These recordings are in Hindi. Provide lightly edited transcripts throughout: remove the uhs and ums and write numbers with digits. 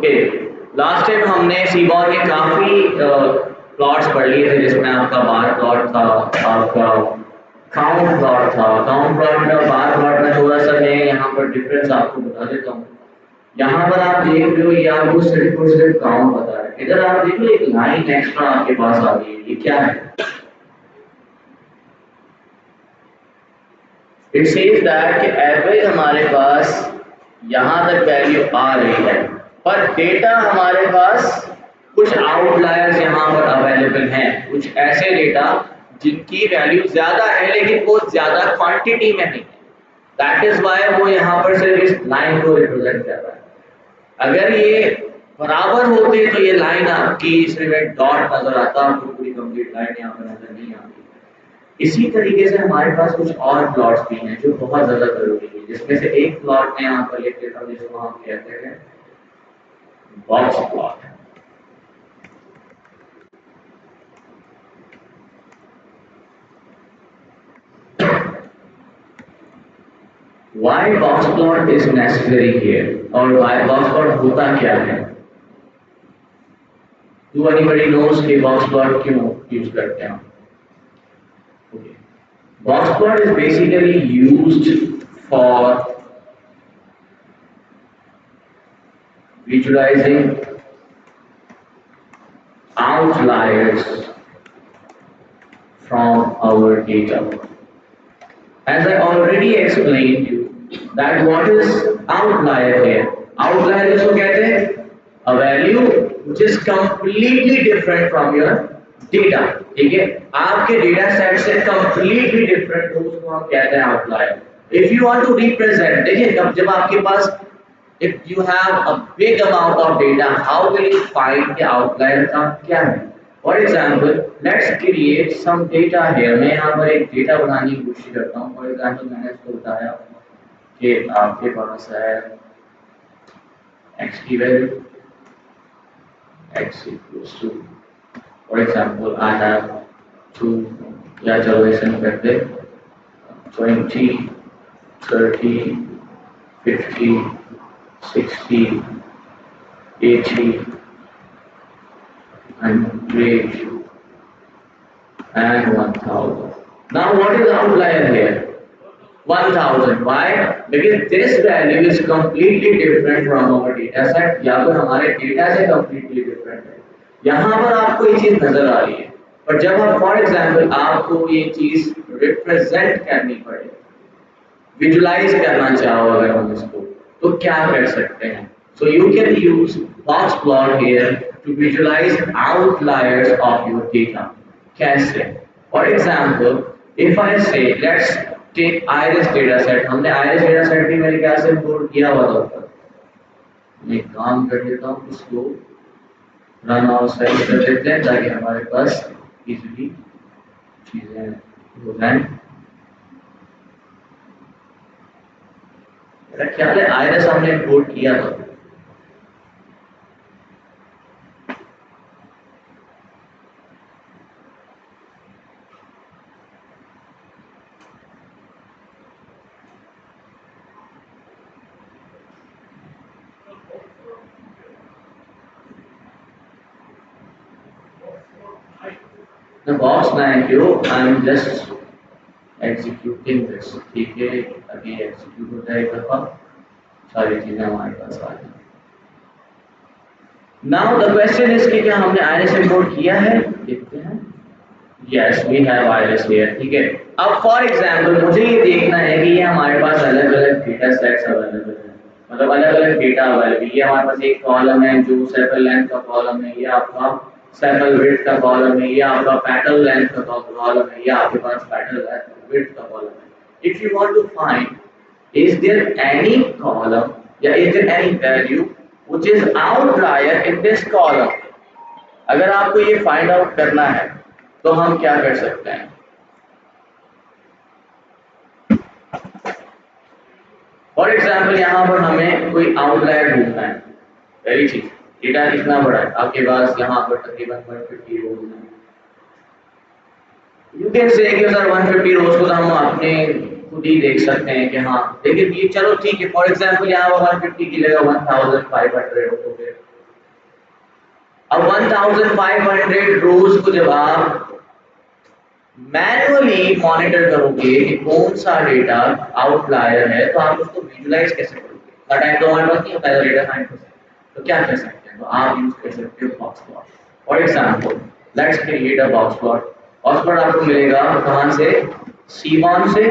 ओके, लास्ट टाइम हमने सीबॉर के काफ़ी प्लॉट्स पढ़ लिए थे, जिसमें आपका बार प्लॉट था, आपका काउंट प्लॉट था। काउंट प्लॉट में और बार प्लॉट में थोड़ा सा मैं यहाँ पर डिफरेंस आपको बता देता हूँ। यहाँ पर आप देख रहे हो ये आपको सिर्फ और सिर्फ काउंट बता रहा है। इधर आप देखो एक लाइन एक्स्ट्रा आपके पास आ गई है, ये क्या है? इट सेज दैट कि एवरेज हमारे पास यहाँ तक वैल्यू आ रही है, पर डेटा हमारे पास कुछ आउटलायर्स यहाँ पर अवेलेबल हैं, कुछ ऐसे डेटा जिनकी वैल्यू ज्यादा है लेकिन वो ज्यादा क्वांटिटी में नहीं है। दैट इज वाई वो यहाँ पर सिर्फ इस लाइन को रिप्रेजेंट कर रहा है। अगर ये बराबर होते तो ये लाइन आपकी सिर्फ एक डॉट नजर आता, आपको पूरी कंप्लीट लाइन यहाँ पर नजर नहीं आती। इसी तरीके से हमारे पास कुछ और प्लॉट्स भी हैं जो बहुत ज्यादा जरूरी है, जिसमें से एक प्लॉट मैं यहाँ पर लिख देता हूँ जिसको हम कहते हैं box plot. Why box plot is necessary here, और why box plot होता क्या है? Do anybody knows कि box plot क्यों यूज करते हैं? Okay. Box plot is basically used for visualizing outliers from our data. As I already explained you that what is outlier here? Outlier इसको कहते हैं a value which is completely different from your data। ठीक है, आपके डेटा सेट से completely different हो उसको हम कहते हैं outlier। If you want to represent, देखिए जब आपके पास if you have a big amount of data, how will you find the outlier का क्या है? For example, let's create some data here। मैं यहाँ पर एक डेटा बनाने की कोशिश करता हूँ। For example, मैंने इसको बताया कि आपके पास है x की value x equals to, for example, I have 2, या चलो ऐसे नहीं करते, 20, 30, 50, 60, 80, 100 and 1000. Now what is outlier here? 1000. Why? Because this value is completely different from our data set, या फिर हमारे डेटा से completely different है। यहाँ पर आपको ये चीज नजर आ रही है, पर जब आप फॉर एग्जाम्पल आपको ये चीज रिप्रेजेंट करनी पड़े, विजुलाइज करना चाहो अगर हम इसको, तो क्या कर सकते हैं? So you can use box plot here to visualize outliers of your data. कैसे? For example, if I say let's take iris data set, हमने iris data set भी मेरे ख्याल से इंपोर्ट किया हुआ था ऊपर। मैं काम कर देता हूँ, इसको रन और सेव कर देते हैं ताकि हमारे पास इजीली चीजें हो जाएं। मेरा ख्याल है आयरस हमने इंपोर्ट किया था। The box thank you, I'm just executing this। ठीक है, अभी एग्जीक्यूट हो जाएगा, सारी चीजें हमारे पास आ जाएंगी। Now the question is कि क्या हमने iris import किया है? देखते हैं। Yes, we have iris here। ठीक है, अब for example मुझे ये देखना है कि ये हमारे पास अलग-अलग डेटा सेट्स अवेलेबल हैं, मतलब अलग-अलग डेटा अवेलेबल। ये हमारे पास एक कॉलम है जो सेपल लेंथ का कॉलम है, ये आपका सेपल विड्थ का कॉलम है, ये आपका पेटल लेंथ का कॉलम है, ये आपके पास पेटल विड्थ का कॉलम है। If you want to find is there any column या is there any value which is outlier in this column, अगर आपको ये फाइंड आउट करना है तो हम क्या कर सकते हैं? फॉर एग्जाम्पल यहाँ पर हमें कोई आउटलायर ढूंढना है। पहली चीज, डेटा कितना बड़ा है आपके पास? यहाँ पर तकरीबन 150 रोज है। यू कैन से कि सर 150 रोज को तो हम अपने खुद ही देख सकते हैं कि हाँ, लेकिन ये चलो ठीक है, फॉर एग्जाम्पल यहाँ पर 150 की जगह 1500 हो गए, अब 1500 रोज को जब आप मैनुअली मॉनिटर करोगे कि कौन सा डेटा आउटलायर है, तो आप उसको विजुलाइज कैसे करोगे? इतना टाइम तो हमारे पास नहीं होता है डेटा साइंस, तो क्या कर सकते हैं? तो आप यूज कर सकते हो box plot. For example let's create a box plot. Box plot आपको मिलेगा कहाँ से? सीबॉन से।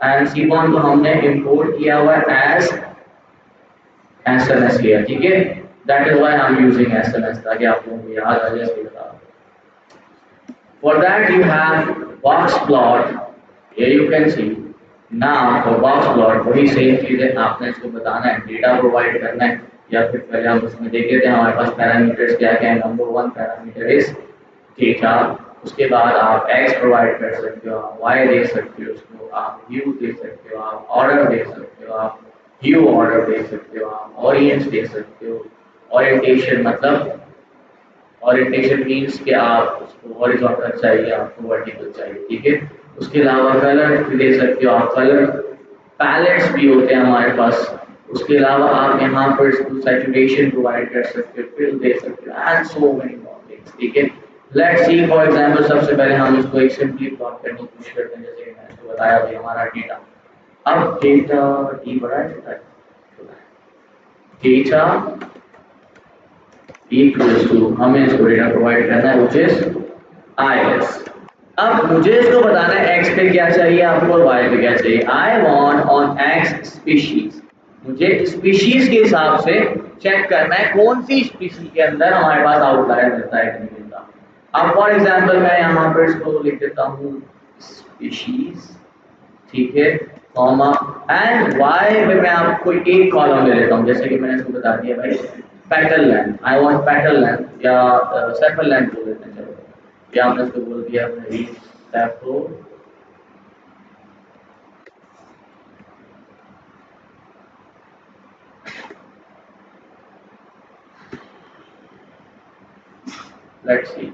एंड सीबॉन को हमने इंपोर्ट किया हुआ एज एसएमएस लिया, ठीक है? That is why I am using SMS, ताकि आप लोगों को याद आ जाए इसलिए बता रहा हूं। For that you have box plot. Here you can see. Now for box plot वही सेम चीज है, आपने इसको बताना है, डेटा प्रोवाइड करना है, या फिर पहले हम उसमें देख लेते हैं हमारे पास पैरामीटर्स क्या क्या है। Number one parameter is data. उसके बाद आप एक्स प्रोवाइड कर सकते हो, आप वाई दे सकते हो, उसको आप ह्यू दे सकते हो, आप ऑर्डर दे सकते हो, आप ह्यू ऑर्डर दे सकते हो, आप ऑरियंस दे सकते हो। ओरिएंटेशन मतलब ओरिएंटेशन मीन्स कि आप उसको हॉरिजॉन्टल चाहिए, आपको वर्टिकल चाहिए, ठीक है? उसके अलावा कलर भी दे सकते हो आप, कलर पैलेट्स भी होते हैं हमारे पास। उसके अलावा आप यहाँ पर इसको सैचुरेशन प्रोवाइड कर सकते हो, फिल दे सकते हो, and so many more things, ठीक है? लेट्स सी फॉर एग्जांपल सबसे पहले हम इसको एक सिंपली प्लॉट करने की कोशिश करते हैं, जैसे मैंने इसको बताया भाई हमारा डेटा। अब डेटा डी बड़ा है छोटा है? डेटा इक्वल्स टू, हमें इसको डेटा प्रोवाइड करना है, व्हिच इज IS। अब मुझे इसको बताना है एक्स पे क्या चाहिए आपको और वाई पे क्या चाहिए। I want on x species, मुझे स्पीशीज के हिसाब से चेक करना है कौन सी स्पीशीज के अंदर हमारे पास आउटलायर मिलता है कि नहीं मिलता। अब फॉर एग्जांपल मैं यहाँ पर इसको लिख देता हूँ स्पीशीज, ठीक है, कॉमा, एंड वाई में मैं आपको एक कॉलम ले लेता हूँ, जैसे कि मैंने इसको बता दिया भाई petal length, I want petal length या सेपल लेंथ बोल देते हैं, चलो या हमने इसको बोल दिया अपने sepal let's see.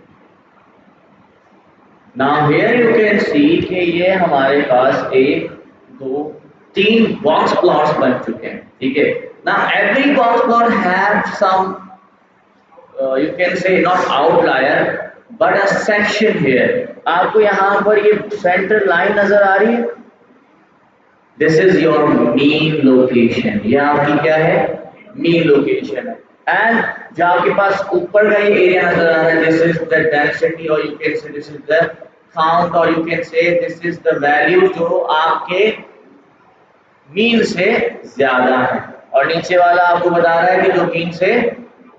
Now here you can सी कि ये हमारे पास एक दो तीन बॉक्स प्लॉट्स बन चुके हैं, ठीक है ना? Every box plot have some you can say not outlier but a section here। आपको यहाँ पर ये सेंटर लाइन नजर आ रही है? This is your mean location, ये आपकी क्या है? मीन लोकेशन है। एंड जो आपके पास ऊपर का ये एरिया नजर आ रहा है, दिस इज द डेंसिटी और you can say this is the count और you can say this is the value जो आपके मीन से ज्यादा है, और नीचे वाला आपको बता रहा है कि जो मीन से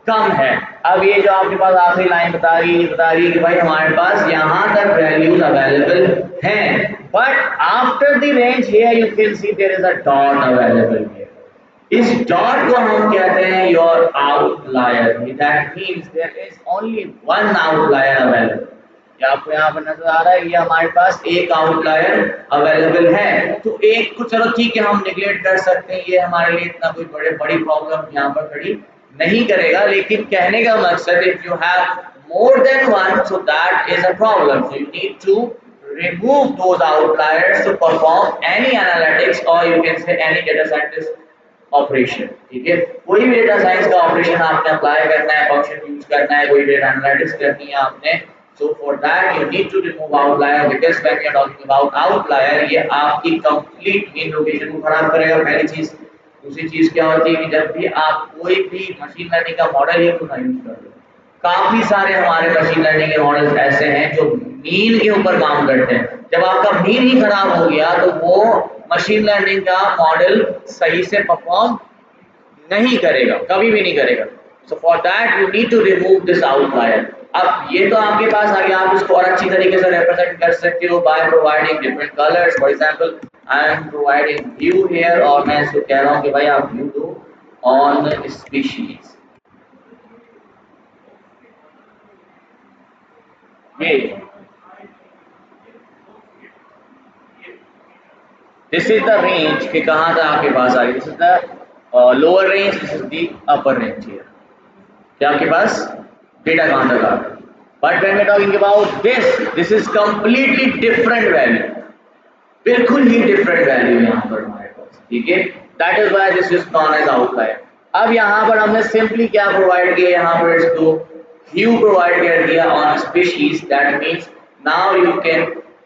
कम है। अब ये जो आपके पास आखिरी लाइन बता रही है कि भाई हमारे पास यहाँ तक वैल्यूज अवेलेबल हैं, but after the range here you can see there is a dot available here. इस डॉट को हम कहते हैं your outlier, that means there is only one outlier available. क्या आपको यहाँ पर नजर आ रहा है? ये हमारे पास एक आउटलायर अवेलेबल है, तो एक को चलो ठीक है हम निगलेक्ट कर सकते हैं, ये हमारे लिए इतना कोई बड़ी प्रॉब्लम यहाँ पर खड़ी नहीं करेगा। लेकिन कहने का मकसद if you have more than one so that is a problem, so you need to remove those outliers to perform any analytics or you can say any data scientist operation, ठीक है? कोई भी डेटा साइंस का ऑपरेशन आपने अप्लाई करना है, फंक्शन यूज करना है, कोई डेटा एनालिटिक्स करनी है आपने, so for that you need to remove outlier because when we are talking about outlier ये आपकी कंप्लीट मीन लोकेशन को खराब करेगा, पहली चीज। दूसरी चीज क्या होती है कि जब भी आप कोई भी मशीन लर्निंग का मॉडल ही क्यों ना यूज कर रहे हो, काफी सारे हमारे मशीन लर्निंग के मॉडल्स ऐसे हैं जो मीन के ऊपर काम करते हैं। जब आपका मीन ही खराब हो गया तो वो मशीन लर्निंग का मॉडल सही से परफॉर्म नहीं करेगा, कभी भी नहीं करेगा। So for that you need to remove this outlier. अब ये तो आपके पास आ गया, आप इसको और अच्छी तरीके से रिप्रेजेंट कर सकते हो by providing different colours. For example I am providing view here और मैं इसको कह रहा हूँ कि भाई आप व्यू दो ऑन स्पीशीज। ये दिस इज द रेंज कि कहाँ तक आपके पास आ गई, this is the lower range, this is the upper range here कि आपके पास डेटा कहाँ तक आ रहा है। But when we are talking about this is completely different value, बिल्कुल ही डिफरेंट वैल्यू यहाँ पर हमारे पास, ठीक है? That is why this is known as outlier. अब यहाँ पर हमने सिंपली क्या प्रोवाइड किया, यहाँ पर इसको ह्यू प्रोवाइड कर दिया on species, that means now you can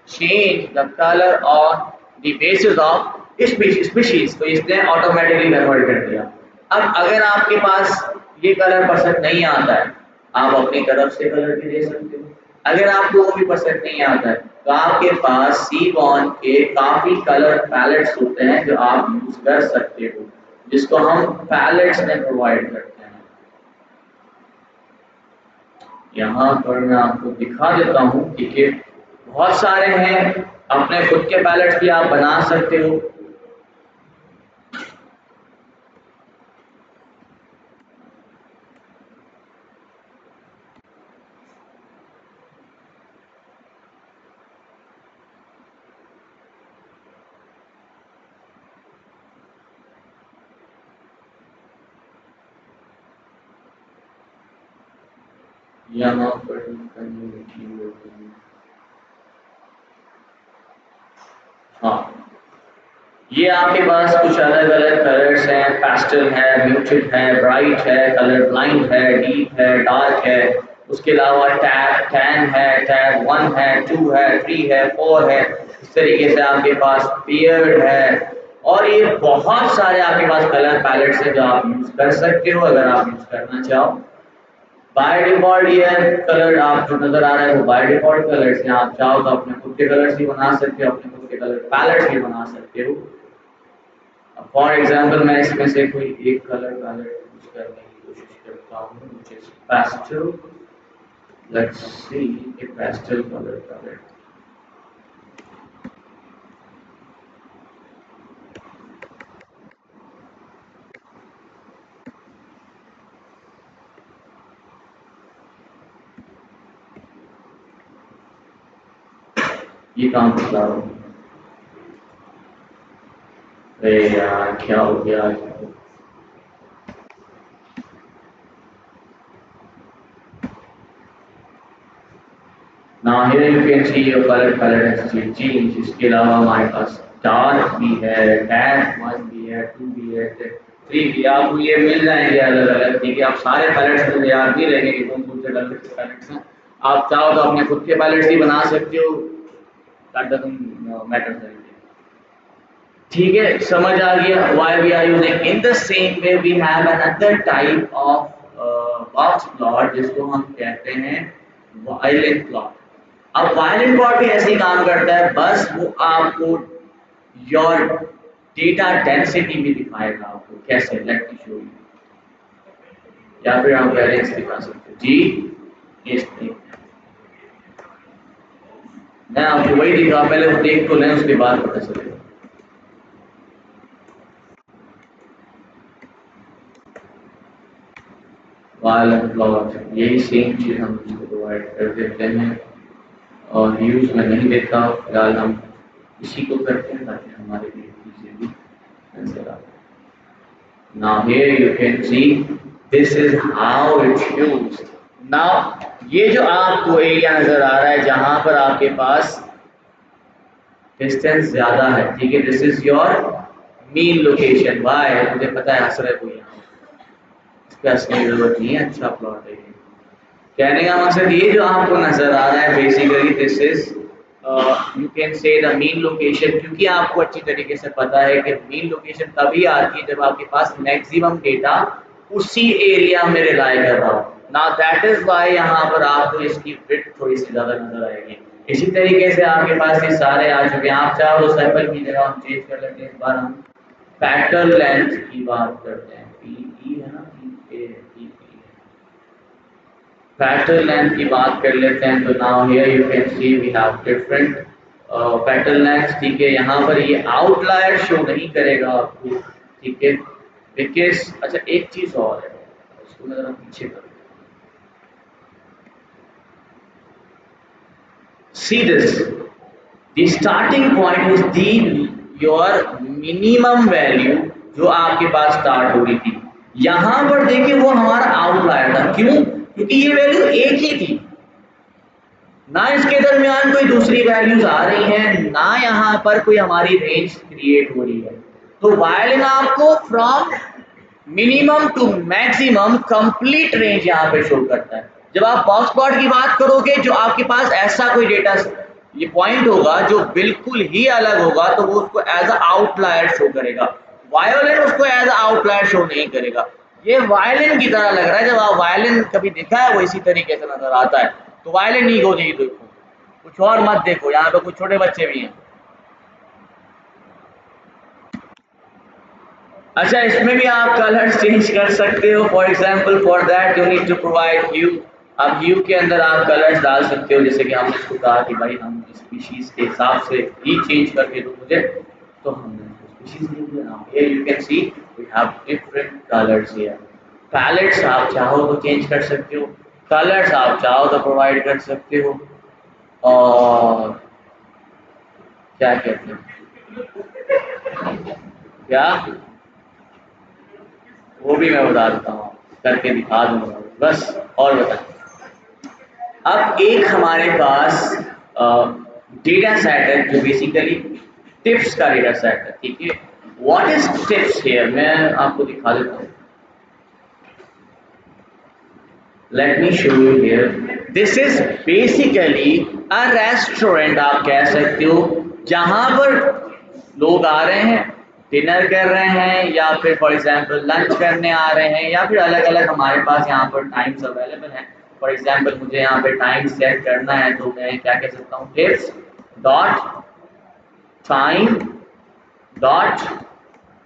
change the colour on the basis of species, तो इसने ऑटोमेटिकली कन्वर्ट कर दिया। अब अगर आपके पास ये कलर पसंद नहीं आता है, आप अपनी तरफ से कलर भी दे सकते हो। अगर आपको वो भी पसंद नहीं आता है तो आपके पास सीबॉर्न के काफी कलर पैलेट्स होते हैं जो आप यूज कर सकते हो, जिसको हम पैलेट्स में प्रोवाइड करते हैं। यहाँ पर मैं आपको दिखा देता हूँ, ठीक है, बहुत सारे हैं, अपने खुद के पैलेट्स भी आप बना सकते हो। यहाँ पर हाँ, ये आपके पास कुछ अलग अलग कलर्स हैं, पेस्टल है, म्यूटेड है, ब्राइट है, कलर ब्लाइंड है, डीप है, डार्क है, उसके अलावा टैब 10 है, टैब 1 है, 2 है, 3 है, 4 है, इस तरीके से आपके पास पियर्ड है, और ये बहुत सारे आपके पास कलर पैलेट्स हैं जो आप यूज कर सकते हो अगर आप यूज करना चाहो। बाय डिफॉल्ट ये कलर आप जो नजर आ रहा है वो बाय डिफॉल्ट कलर्स हैं, आप चाहो तो अपने खुद के कलर्स भी बना सकते हो, अपने खुद के कलर पैलेट्स भी बना सकते हो। फॉर एग्जाम्पल मैं इसमें से कोई एक कलर पैलेट यूज करने की कोशिश करता हूँ, which is pastel. Let's see a pastel colour palette. ये काम कर रहा हूँ, अरे यार क्या हो गया। Now here you can see your color palette has changed। इसके अलावा हमारे पास डार्क भी है, टैन 1 भी है, 2 भी है, 3 भी, आपको ये मिल जाएंगे अलग अलग, ठीक है। आप सारे पैलेट्स में याद नहीं रहेंगे कि कौन कौन से कलर के पैलेट्स हैं, आप चाहो तो अपने खुद के पैलेट्स ही बना सकते हो, दैट डजंट मैटर, ठीक है। समझ आ गया why we are using. In the same way we have another type of box plot जिसको हम कहते हैं वायलेंट प्लॉट। अब वायलेंट प्लॉट भी ऐसे ही काम करता है, बस वो आपको योर डेटा डेंसिटी भी दिखाएगा। आपको कैसे, लेट मी शो यू, या फिर आप वैरिएंस दिखा सकते हो जी। इस मैं आपको वही दिखा, पहले वो देख तो लें उसके बाद पता चलेगा। वायलेंट प्लॉट यही सेम चीज हम इसको प्रोवाइड कर देते हैं, और यूज में नहीं देता, फिलहाल हम इसी को करते हैं ताकि हमारे लिए चीजें भी नजर आए। Now here you can see this is how it's used। Now ये जो आपको एरिया नजर आ रहा है जहां पर आपके पास डिस्टेंस ज्यादा है, ठीक है, this is your mean location. Why, मुझे पता है हंस रहे कोई यहाँ, इसका असली जरूरत नहीं है, अच्छा प्लॉट है ये। कहने का मकसद ये जो आपको नजर आ रहा है basically this is you can से द मीन लोकेशन, क्योंकि आपको अच्छी तरीके से पता है कि मीन लोकेशन तभी आती है जब आपके पास मैक्सिमम डेटा उसी एरिया में रिलाई कर रहा हो ना। दैट इज वाई यहाँ पर आपको इसकी विड्थ थोड़ी सी ज्यादा नजर आएगी। इसी तरीके से आपके पास ये सारे आ चुके हैं, आप चाहो तो सर्कल की जगह हम चेंज कर लेते हैं। इस बार हम पैटर्न लेंथ की बात करते हैं, पी है ना, पी पैटर्न लेंथ की बात कर लेते हैं। तो now here you can see we have different pattern length, ठीक है। यहाँ पर ये आउटलायर शो नहीं करेगा आपको, ठीक है, बिकॉज अच्छा एक चीज और है, इसको मैं जरा पीछे कर, see this, the starting point is the your minimum value जो आपके पास स्टार्ट हो रही थी। यहाँ पर देखिए वो हमारा आउटलायर था, क्यों? क्योंकि ये वैल्यू एक ही थी ना, इसके दरमियान कोई दूसरी वैल्यूज आ रही हैं ना, यहाँ पर कोई हमारी रेंज क्रिएट हो रही है। तो वायलिन आपको from minimum to maximum complete range यहाँ पे शो करता है। जब आप बॉक्स प्लॉट की बात करोगे, जो आपके पास ऐसा कोई डेटा ये पॉइंट होगा जो बिल्कुल ही अलग होगा, तो वो उसको एज अ आउटलायर शो करेगा। वायोलिन उसको एज अ आउटलायर शो नहीं करेगा। ये वायलिन की तरह लग रहा है, जब आप वायलिन कभी देखा है वो इसी तरीके से नजर आता है, तो वायलिन ही को नहीं देखो, कुछ और मत देखो। यहाँ पे कुछ छोटे बच्चे भी हैं। अच्छा, इसमें भी आप कलर्स चेंज कर सकते हो। For example for that you need to provide hue. अब ह्यू के अंदर आप कलर्स डाल सकते हो, जैसे कि हमने इसको कहा कि भाई हम स्पीशीज के हिसाब से ही चेंज करके दो मुझे, तो हमने स्पीशीज लिख दिया। Now here you can see we have different colours here. Palettes आप चाहो तो चेंज कर सकते हो, कलर्स आप चाहो तो प्रोवाइड कर सकते हो, और क्या कहते हैं, क्या वो भी मैं बता देता हूँ, करके दिखा दूंगा बस। और बता, अब एक हमारे पास डेटा सेट है जो बेसिकली टिप्स का डेटा सेट है, ठीक है। व्हाट इज टिप्स हियर, मैं आपको दिखा देता हूँ। Late me show you here. This is basically a restaurant, आप कह सकते हो, जहां पर लोग आ रहे हैं, डिनर कर रहे हैं, या फिर फॉर एग्जांपल लंच करने आ रहे हैं, या फिर अलग अलग हमारे पास यहाँ पर टाइम्स अवेलेबल हैं। फॉर एग्जांपल मुझे यहाँ पे टाइम सेट करना है, तो मैं क्या कह सकता हूँ, tips dot time dot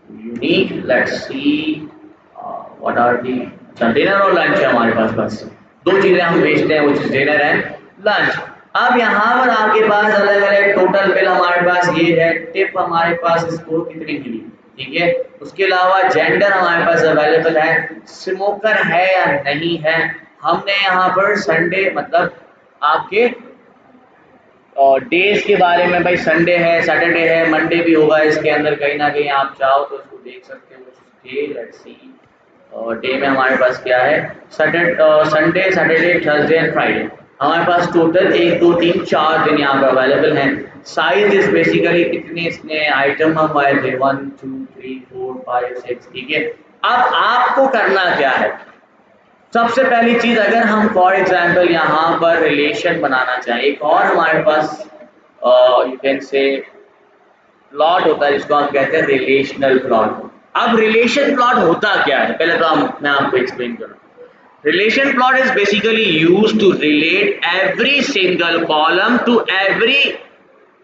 unique. Let's see what are the, अच्छा डिनर और लंच है हमारे पास, बस दो चीजें हम बेचते हैं, वो चीज डिनर एंड लंच। अब यहाँ पर आपके पास अलग अलग टोटल बिल हमारे पास ये है, टिप हमारे पास इसको कितनी मिली, ठीक है। उसके अलावा जेंडर हमारे पास अवेलेबल है, स्मोकर है या नहीं है। हमने यहाँ पर संडे मतलब आपके और डेज के बारे में, भाई संडे है, सैटरडे है, मंडे भी होगा इसके अंदर कहीं ना कहीं, आप चाहो तो इसको देख सकते हो। डे, लेट्स सी, और डे में हमारे पास क्या है, Saturday, Sunday, Saturday, Thursday and Friday. हमारे पास टोटल 1 2 3 4 दिन यहाँ पर अवेलेबल हैं। साइज इज बेसिकली कितने इसमें आइटम मंगवाए थे, 1 2 3 4 5 6, ठीक है। अब आपको करना क्या है, सबसे पहली चीज, अगर हम फॉर एग्जांपल यहाँ पर रिलेशन बनाना चाहें, एक और हमारे पास यू कैन से प्लॉट होता है जिसको हम कहते हैं रिलेशनल प्लॉट। अब रिलेशन प्लॉट होता क्या है, पहले तो मैं आपको एक्सप्लेन करूँ। Relation plot is basically used to relate every single column to every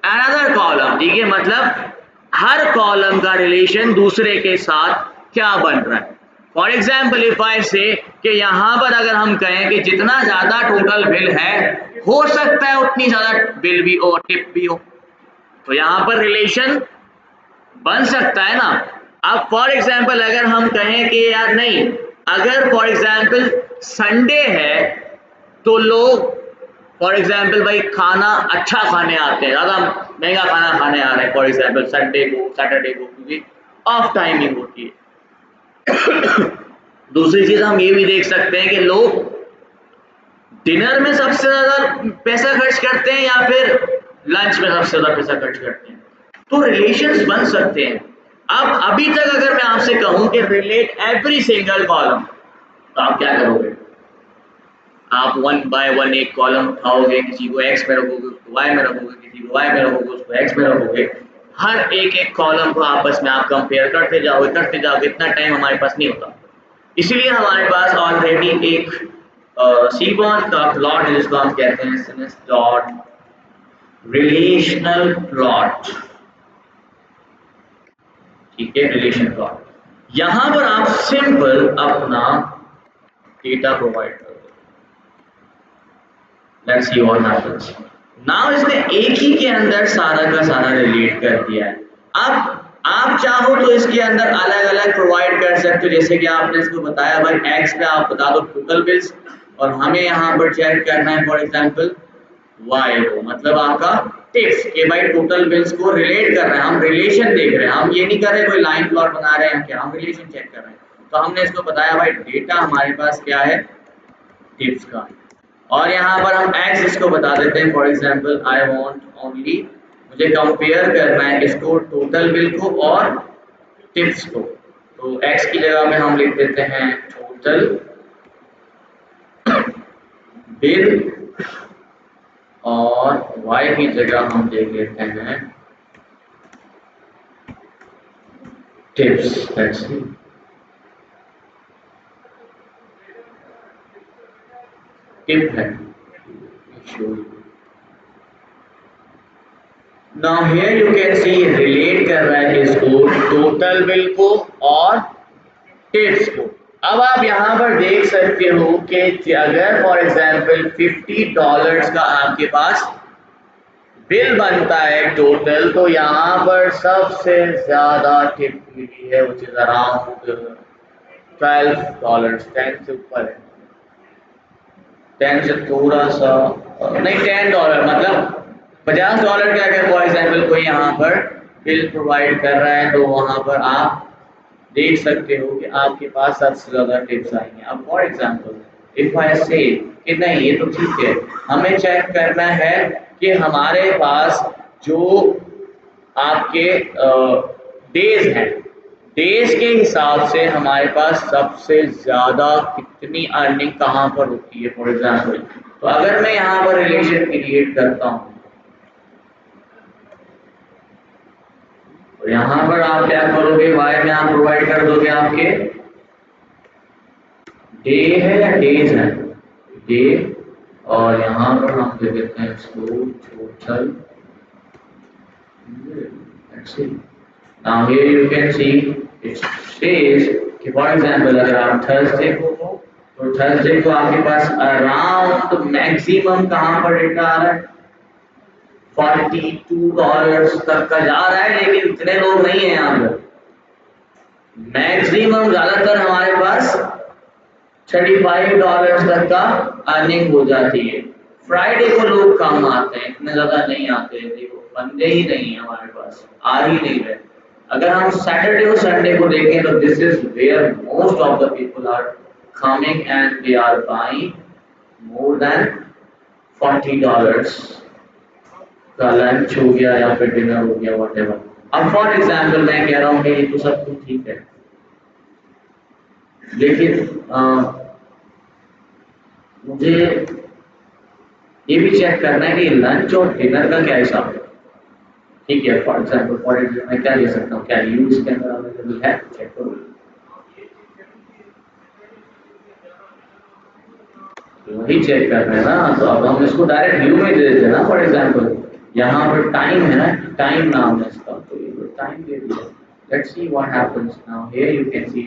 another column, ठीक है। मतलब हर कॉलम का रिलेशन दूसरे के साथ क्या बन रहा है। फॉर एग्जाम्पल इफ आई से कि यहाँ पर अगर हम कहें कि जितना ज्यादा टोटल बिल है, हो सकता है उतनी ज्यादा बिल भी हो, टिप भी हो, तो यहाँ पर रिलेशन बन सकता है ना। अब फॉर एग्जाम्पल अगर हम कहें कि यार नहीं, अगर फॉर एग्जाम्पल संडे है तो लोग फॉर एग्जाम्पल भाई खाना अच्छा खाने आते हैं, ज़्यादा महंगा खाना खाने आ रहे हैं फॉर एग्जाम्पल संडे को, सैटरडे को, क्योंकि ऑफ टाइमिंग होती है। दूसरी चीज हम ये भी देख सकते हैं कि लोग डिनर में सबसे ज़्यादा पैसा खर्च करते हैं या फिर लंच में सबसे ज़्यादा पैसा खर्च करते हैं, तो रिलेशंस बन सकते हैं। अब अभी तक अगर मैं आपसे कहूं कि रिलेट एवरी सिंगल कॉलम, तो आप क्या करोगे, आप वन बाय वन एक कॉलम उठाओगे, किसी को एक्स में रखोगे, उसको वाई में रखोगे, किसी को वाई में रखोगे, उसको एक्स में रखोगे। हर एक एक कॉलम को आपस में आप कंपेयर करते जाओगे, इतना टाइम हमारे पास नहीं होता। इसलिए हमारे पास ऑलरेडी एक सीबॉन का प्लॉट है जिसको हम कहते हैं सिनेस डॉट रिलेशनल प्लॉट, ठीक है, रिलेशन प्लॉट। यहां पर आप सिंपल अपना डेटा प्रोवाइड करो। Let's see what happens. Now इसने एक ही के अंदर सारा का सारा रिलेट कर दिया है। अब आप चाहो तो इसके अंदर अलग अलग प्रोवाइड कर सकते हो, जैसे कि आपने इसको बताया भाई एक्स पे आप बता दो टोटल बिल्स, और हमें यहाँ पर चेक करना है फॉर एग्जांपल वाई को, मतलब आपका टिप्स के भाई टोटल बिल्स को रिलेट कर रहे हैं, हम रिलेशन देख रहे हैं, हम ये नहीं कर रहे कोई लाइन प्लॉट बना रहे हैं क्या, हम रिलेशन चेक कर रहे हैं। तो हमने इसको बताया भाई डेटा हमारे पास क्या है, टिप्स का, और यहाँ पर हम x इसको बता देते हैं, for example I want only, मुझे कंपेयर करना है इसको टोटल बिल को और टिप्स को, तो x की जगह में हम लिख देते हैं टोटल बिल और y की जगह हम देख लेते हैं टिप्स। लेट्स सी टिप है। Now here you can C relate कर रहा है इसको टोटल बिल को और टिप्स को। अब आप यहाँ पर देख सकते हो कि अगर फॉर एग्जांपल $50 का आपके पास बिल बनता है टोटल, तो यहाँ पर सबसे ज्यादा टिप मिली है विच इज अराउंड $12। 10 से ऊपर है, 10 से थोड़ा सा नहीं, $10 मतलब $50 का अगर फॉर एग्जांपल कोई यहाँ पर बिल प्रोवाइड कर रहा है, तो वहाँ पर आप देख सकते हो कि आपके पास सबसे ज्यादा टिप्स आएंगे। अब फॉर एग्जांपल इफ आई से कि नहीं ये तो ठीक है, हमें चेक करना है कि हमारे पास जो आपके डेज हैं, डेज के हिसाब से हमारे पास सबसे ज्यादा कितनी अर्निंग कहाँ पर होती है फॉर एग्जांपल। तो अगर मैं यहाँ पर रिलेशन क्रिएट करता हूँ, तो यहाँ पर आप क्या करोगे, वाई में आप प्रोवाइड कर दोगे आपके डे है या डेज है, डे, और यहाँ पर हम दे देते हैं इसको total. Now here you can see it says कि फॉर एग्जाम्पल अगर आप थर्सडे को हो, तो थर्सडे को आपके पास अराउंड मैक्सिमम कहाँ पर डेटा आ रहा है, $42 तक का जा रहा है, लेकिन इतने लोग नहीं है यहाँ पर। मैक्सिमम ज्यादातर हमारे पास $35 तक का अर्निंग हो जाती है। फ्राइडे को लोग कम आते हैं, इतने ज्यादा नहीं आते हैं, देखो बंदे ही नहीं है हमारे पास, आ ही नहीं रहे। अगर हम सैटरडे और संडे को देखें तो this is where most of the people are coming and they are buying more than $40 का लंच हो गया या फिर डिनर हो गया, व्हाटएवर। अब फॉर एग्जांपल मैं कह रहा हूँ कि ये तो सब कुछ ठीक है, लेकिन मुझे ये भी चेक करना है कि लंच और डिनर का क्या हिसाब है। ठीक है, फॉर एग्जाम्पल मैं क्या ले सकता हूँ, क्या यू इसके अंदर अवेलेबल है, चेक करो। वही चेक करना है ना, तो अब हम इसको डायरेक्ट यू में दे देते हैं ना। फॉर एग्जाम्पल यहाँ पर टाइम है ना, टाइम नाम है इसका, तो ये टाइम दे दिया। Let's see what happens now. Here you can she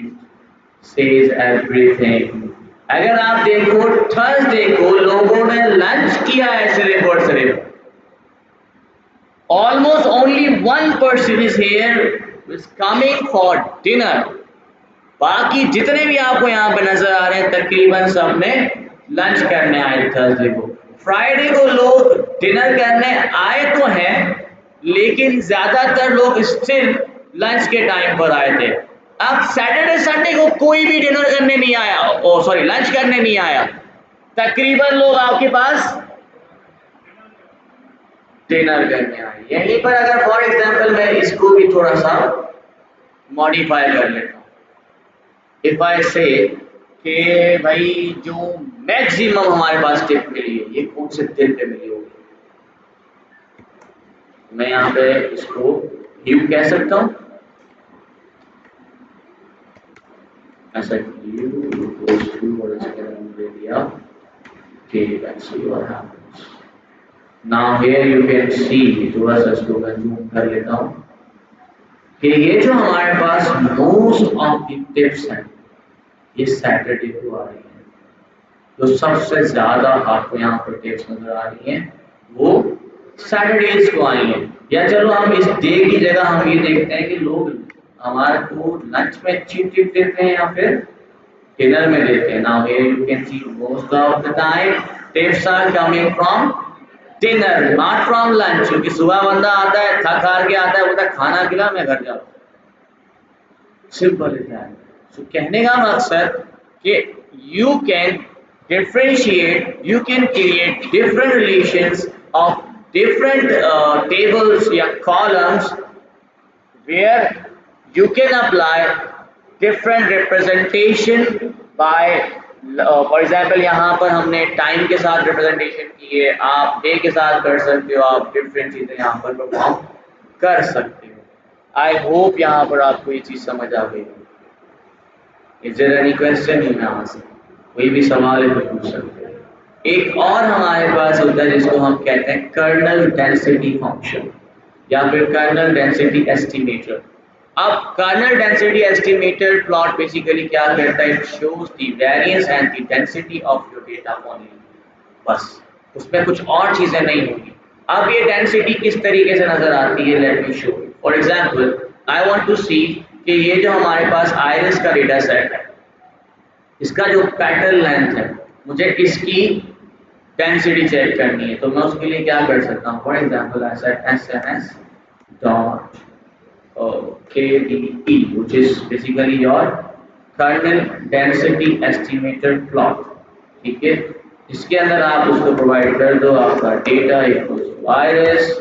says everything. अगर आप देखो थर्सडे को लोगों ने लंच किया है सिर्फ और सिर्फ, almost only 1 person is here is coming for dinner. बाकी जितने भी आपको यहाँ पे नजर आ रहे हैं तकरीबन सब ने लंच करने आए थर्सडे को। फ्राइडे को लोग डिनर करने आए तो हैं, लेकिन ज्यादातर लोग स्टिल लंच के टाइम पर आए थे। अब सैटरडे संडे को कोई भी डिनर करने नहीं आया, ओ सॉरी लंच करने नहीं आया, तकरीबन लोग आपके पास डिनर करने आए। यहीं पर अगर फॉर एग्जांपल मैं इसको भी थोड़ा सा मॉडिफाई कर लेता हूँ, इफ आई से कि भाई जो मैक्सिमम हमारे पास टिप मिली है ये कौन से दिन पे मिली होगी, मैं यहाँ पे इसको यू कह सकता हूँ, ऐसा यू इक्वल्स टू और इसके अंदर दे दिया ठीक है। See what happens now. Here you can सी, थोड़ा सा इसको मैं जूम कर लेता हूँ कि ये जो हमारे पास मोस्ट ऑफ द टिप्स हैं ये सैटरडे को आ रही है। जो सबसे ज्यादा आपको यहाँ पर टिप्स नजर आ रही हैं वो सैटरडेज को आई हैं। या चलो हम इस डे की जगह हम ये देखते हैं कि लोग हमारे को लंच में अच्छी टिप देते हैं या फिर डिनर में देते हैं। Now here you can see most of the time tips are coming from dinner not from lunch, क्योंकि सुबह बंदा आता है थक हार के आता है, बोलता है खाना खिला मैं घर जाऊँ, सिंपल इज दैट। सो कहने का मकसद कि you can differentiate, you can create different relations of different tables या columns where you can apply different representation by for example यहाँ पर हमने टाइम के साथ रिप्रेजेंटेशन की है, आप डे के साथ कर सकते हो, आप डिफरेंट चीज़ें यहाँ पर परफॉर्म कर सकते हो। आई होप यहाँ पर आपको ये चीज़ समझ आ गई। इज देयर एनी क्वेश्चन यहाँ से? कोई भी सवाल है तो पूछ सकते हैं। एक और हमारे पास होता है जिसको हम कहते हैं कर्नल डेंसिटी फंक्शन या फिर कर्नल डेंसिटी एस्टिमेटर। अब kernel density estimator plot basically क्या करता है? It shows the variance and the density of your data only, बस उसमें कुछ और चीजें नहीं होगी। अब ये डेंसिटी किस तरीके से नजर आती है, let me show. For example I want to see कि ये जो हमारे पास आयरिस का डेटा सेट है, इसका जो पैटर्न लेंथ है, मुझे इसकी डेंसिटी चेक करनी है, तो मैं उसके लिए क्या कर सकता हूँ? For example I set SNS dot KDE, which is basically your kernel density estimator plot। ठीक है, इसके अंदर आप उसको प्रोवाइड कर दो आपका डेटा इक्वल्स वायरस,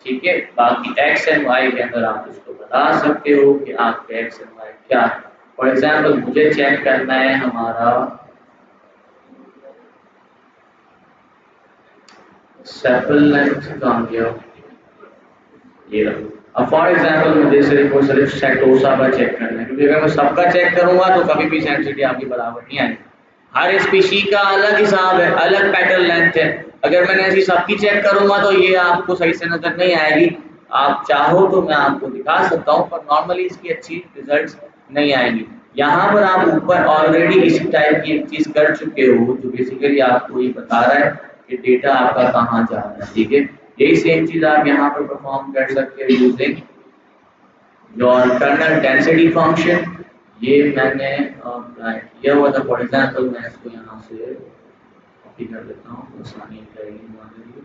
ठीक है। बाकी एक्स एंड वाई के अंदर आप उसको बता सकते हो कि आपके एक्स एंड वाई क्या है। फॉर एग्जाम्पल मुझे चेक करना है हमारा सेपल लेंथ कहाँ गया, ये रहा। अब फॉर एग्जाम्पल मुझे सिर्फ और सिर्फ सेटोसा का चेक करना है, क्योंकि अगर मैं सबका चेक करूंगा तो कभी भी सेंसिटिविटी आपकी बराबर नहीं आएगी। हर स्पीशी का अलग हिसाब है, अलग पैटर्न लेंथ है। अगर मैंने ऐसी सबकी चेक करूंगा तो ये आपको सही से नजर नहीं आएगी। आप चाहो तो मैं आपको दिखा सकता हूँ, पर नॉर्मली इसकी अच्छी रिजल्ट्स नहीं आएंगी। यहाँ पर आप ऊपर ऑलरेडी इसी टाइप की एक चीज कर चुके हो जो बेसिकली आपको ये बता रहा है कि डेटा आपका कहाँ जा रहा है। ठीक है, यही सेम चीज आप यहाँ पर परफॉर्म कर सकते हो using your kernel density function. ये मैंने अप्लाई किया हुआ था। फॉर एग्जाम्पल मैं इसको यहाँ से कॉपी कर लेता हूँ तो आसानी रहेगी हमारे लिए।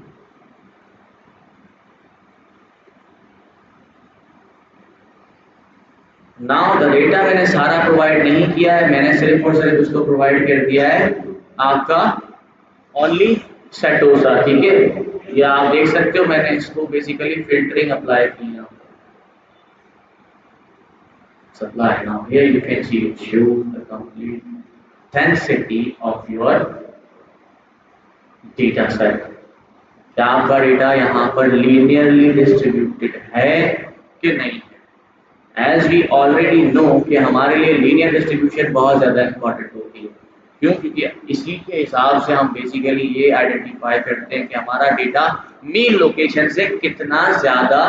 नाउ द डेटा मैंने सारा प्रोवाइड नहीं किया है, मैंने सिर्फ और सिर्फ उसको प्रोवाइड कर दिया है आपका ओनली सेटोसा। ठीक है, या आप देख सकते हो मैंने इसको बेसिकली फिल्टरिंग अप्लाई की है। Supply. Now here you can see it shows the complete density of your data set। क्या आपका डेटा यहाँ पर लीनियरली डिस्ट्रीब्यूटेड है कि नहीं है? एज वी ऑलरेडी नो कि हमारे लिए लीनियर डिस्ट्रीब्यूशन बहुत ज़्यादा इंपॉर्टेंट होती है। क्यों? क्योंकि इसी के हिसाब से हम बेसिकली ये आइडेंटिफाई करते हैं कि हमारा डेटा मीन लोकेशन से कितना ज़्यादा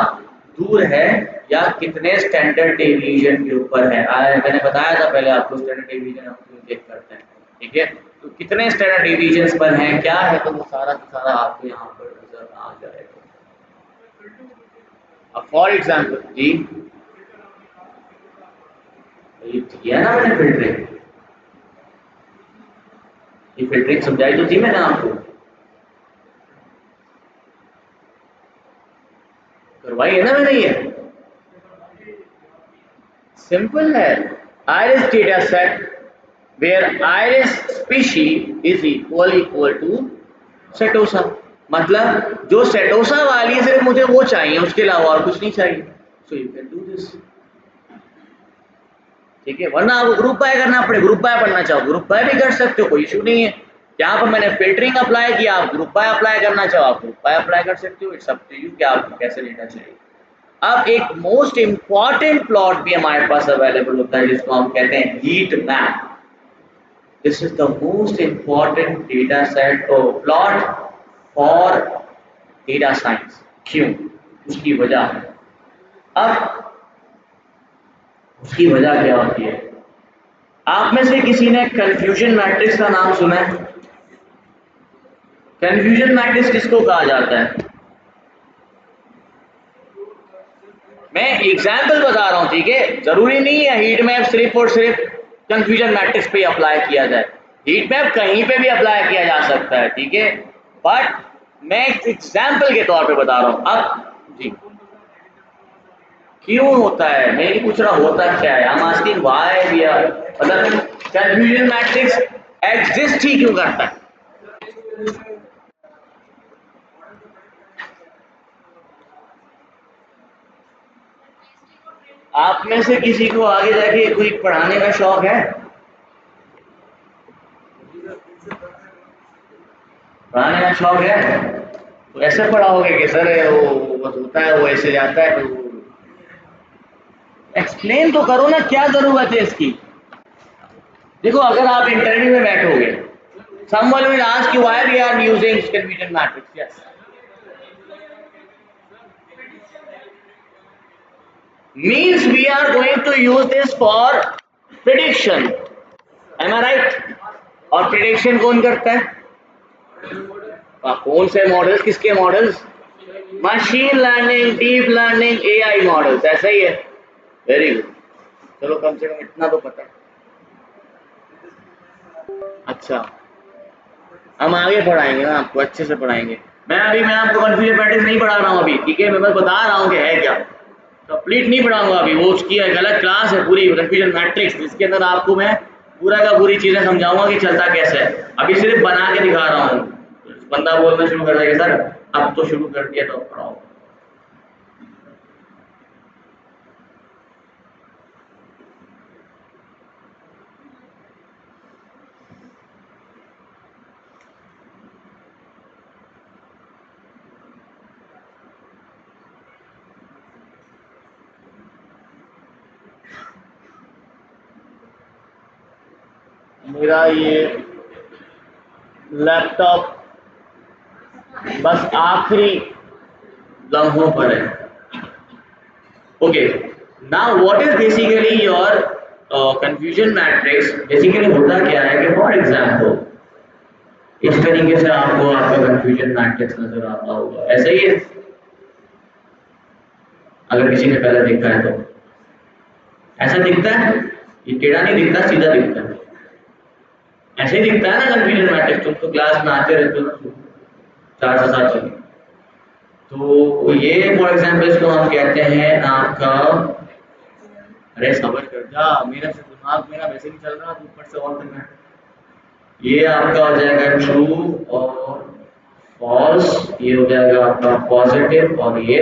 दूर है या कितने स्टैंडर्ड डेविएशन के ऊपर है। मैंने बताया था पहले आपको स्टैंडर्ड डेविएशन हम क्यों चेक करते हैं। ठीक है, तो कितने स्टैंडर्ड डेविएशन पर हैं क्या है, तो वो सारा का सारा आपको यहाँ पर नजर आ जाएगा। अब फॉर एग्जाम्पल जी, ये किया ना मैंने फिल्टरिंग, ये फिल्टरिंग समझाई तो थी मैंने आपको, करवाई है ना मैंने। ये सिंपल है, iris data set where iris species is equal to setosa. मतलब जो सेटोसा वाली है सिर्फ मुझे वो चाहिए, उसके अलावा और कुछ नहीं चाहिए। So you can do this. ठीक है, वरना आपको ग्रुप बाय करना पड़े, ग्रुप बाय पढ़ना चाहो ग्रुप बाय भी कर सकते हो, कोई इशू नहीं है। यहाँ पर मैंने फिल्टरिंग अप्लाई किया, आप ग्रुप बाय अप्लाई करना चाहो आप ग्रुप बाय अप्लाई कर सकते हो। इट्स अप टू यू कि आपको कैसे डेटा चाहिए। अब एक मोस्ट इंपॉर्टेंट प्लॉट भी हमारे पास अवेलेबल होता है जिसको हम कहते हैं heat map. This is the most important data set और प्लॉट फॉर डेटा साइंस। क्यों? उसकी वजह, अब उसकी वजह क्या होती है? आप में से किसी ने कंफ्यूजन मैट्रिक्स का नाम सुना है? कंफ्यूजन मैट्रिक्स किसको कहा जाता है? मैं एग्जाम्पल बता रहा हूँ, ठीक है, जरूरी नहीं है हीट मैप सिर्फ और सिर्फ कंफ्यूजन मैट्रिक्स पे अप्लाई किया जाए। हीट मैप कहीं पे भी अप्लाई किया जा सकता है, ठीक है, बट मैं एक एग्जाम्पल के तौर पे बता रहा हूँ। अब जी, क्यों होता है मैं ये पूछ रहा, होता क्या है? हम आस्किंग व्हाई वी आर, मतलब कंफ्यूजन मैट्रिक्स एग्जिस्ट ही क्यों करता है? आप में से किसी को आगे जाके कोई पढ़ाने का शौक है? पढ़ाने का शौक है तो ऐसे पढ़ाओगे कि सर वो बस होता है, वो ऐसे जाता है, तो एक्सप्लेन तो करो ना, क्या जरूरत है इसकी। देखो अगर आप इंटरव्यू में बैठोगे, someone will ask you why we are using confusion matrix. Yes, means we are going to use this for prediction. Am I right? और प्रिडिक्शन कौन करता है? कौन से मॉडल्स, किसके models? Machine learning, deep learning, AI models, ऐसा ही है। वेरी गुड, चलो कम से कम इतना तो पता है। अच्छा, हम आगे पढ़ाएंगे ना आपको, अच्छे से पढ़ाएंगे। मैं आपको कंफ्यूजन मैट्रिक्स नहीं पढ़ा रहा हूँ अभी, ठीक है, मैं बस बता रहा हूँ कि है क्या, कंप्लीट नहीं पढ़ाऊंगा अभी। वो उसकी गलत क्लास है पूरी, कंफ्यूजन मैट्रिक्स, जिसके अंदर आपको मैं पूरा का पूरी चीजें समझाऊंगा कि चलता कैसे है। अभी सिर्फ बना के दिखा रहा हूँ। बंदा बोलना शुरू कर देगा सर अब तो शुरू कर दिया तो पढ़ाओ। मेरा ये लैपटॉप बस आखिरी लम्हों पर है। Okay, now what is basically your confusion matrix. Basically होता क्या है कि फॉर एग्जांपल इस तरीके से आपको आपका कंफ्यूजन मैट्रिक्स नजर आता होगा, ऐसा ही है अगर किसी ने पहले देखा है तो। ऐसा दिखता है, ये टेढ़ा नहीं दिखता, सीधा दिखता है। ऐसे ही दिखता है ना कंफ्यूजन मैट्रिक्स, तुम तो क्लास में आते रहते हो ना 4 से 7 चलिए। तो ये फॉर एग्जांपल इसको हम कहते हैं आपका, अरे सबर कर जा, मेरा से दिमाग मेरा वैसे नहीं चल रहा, तो ऊपर से और करना है। ये आपका हो जाएगा ट्रू और फॉल्स, ये हो जाएगा आपका पॉजिटिव और ये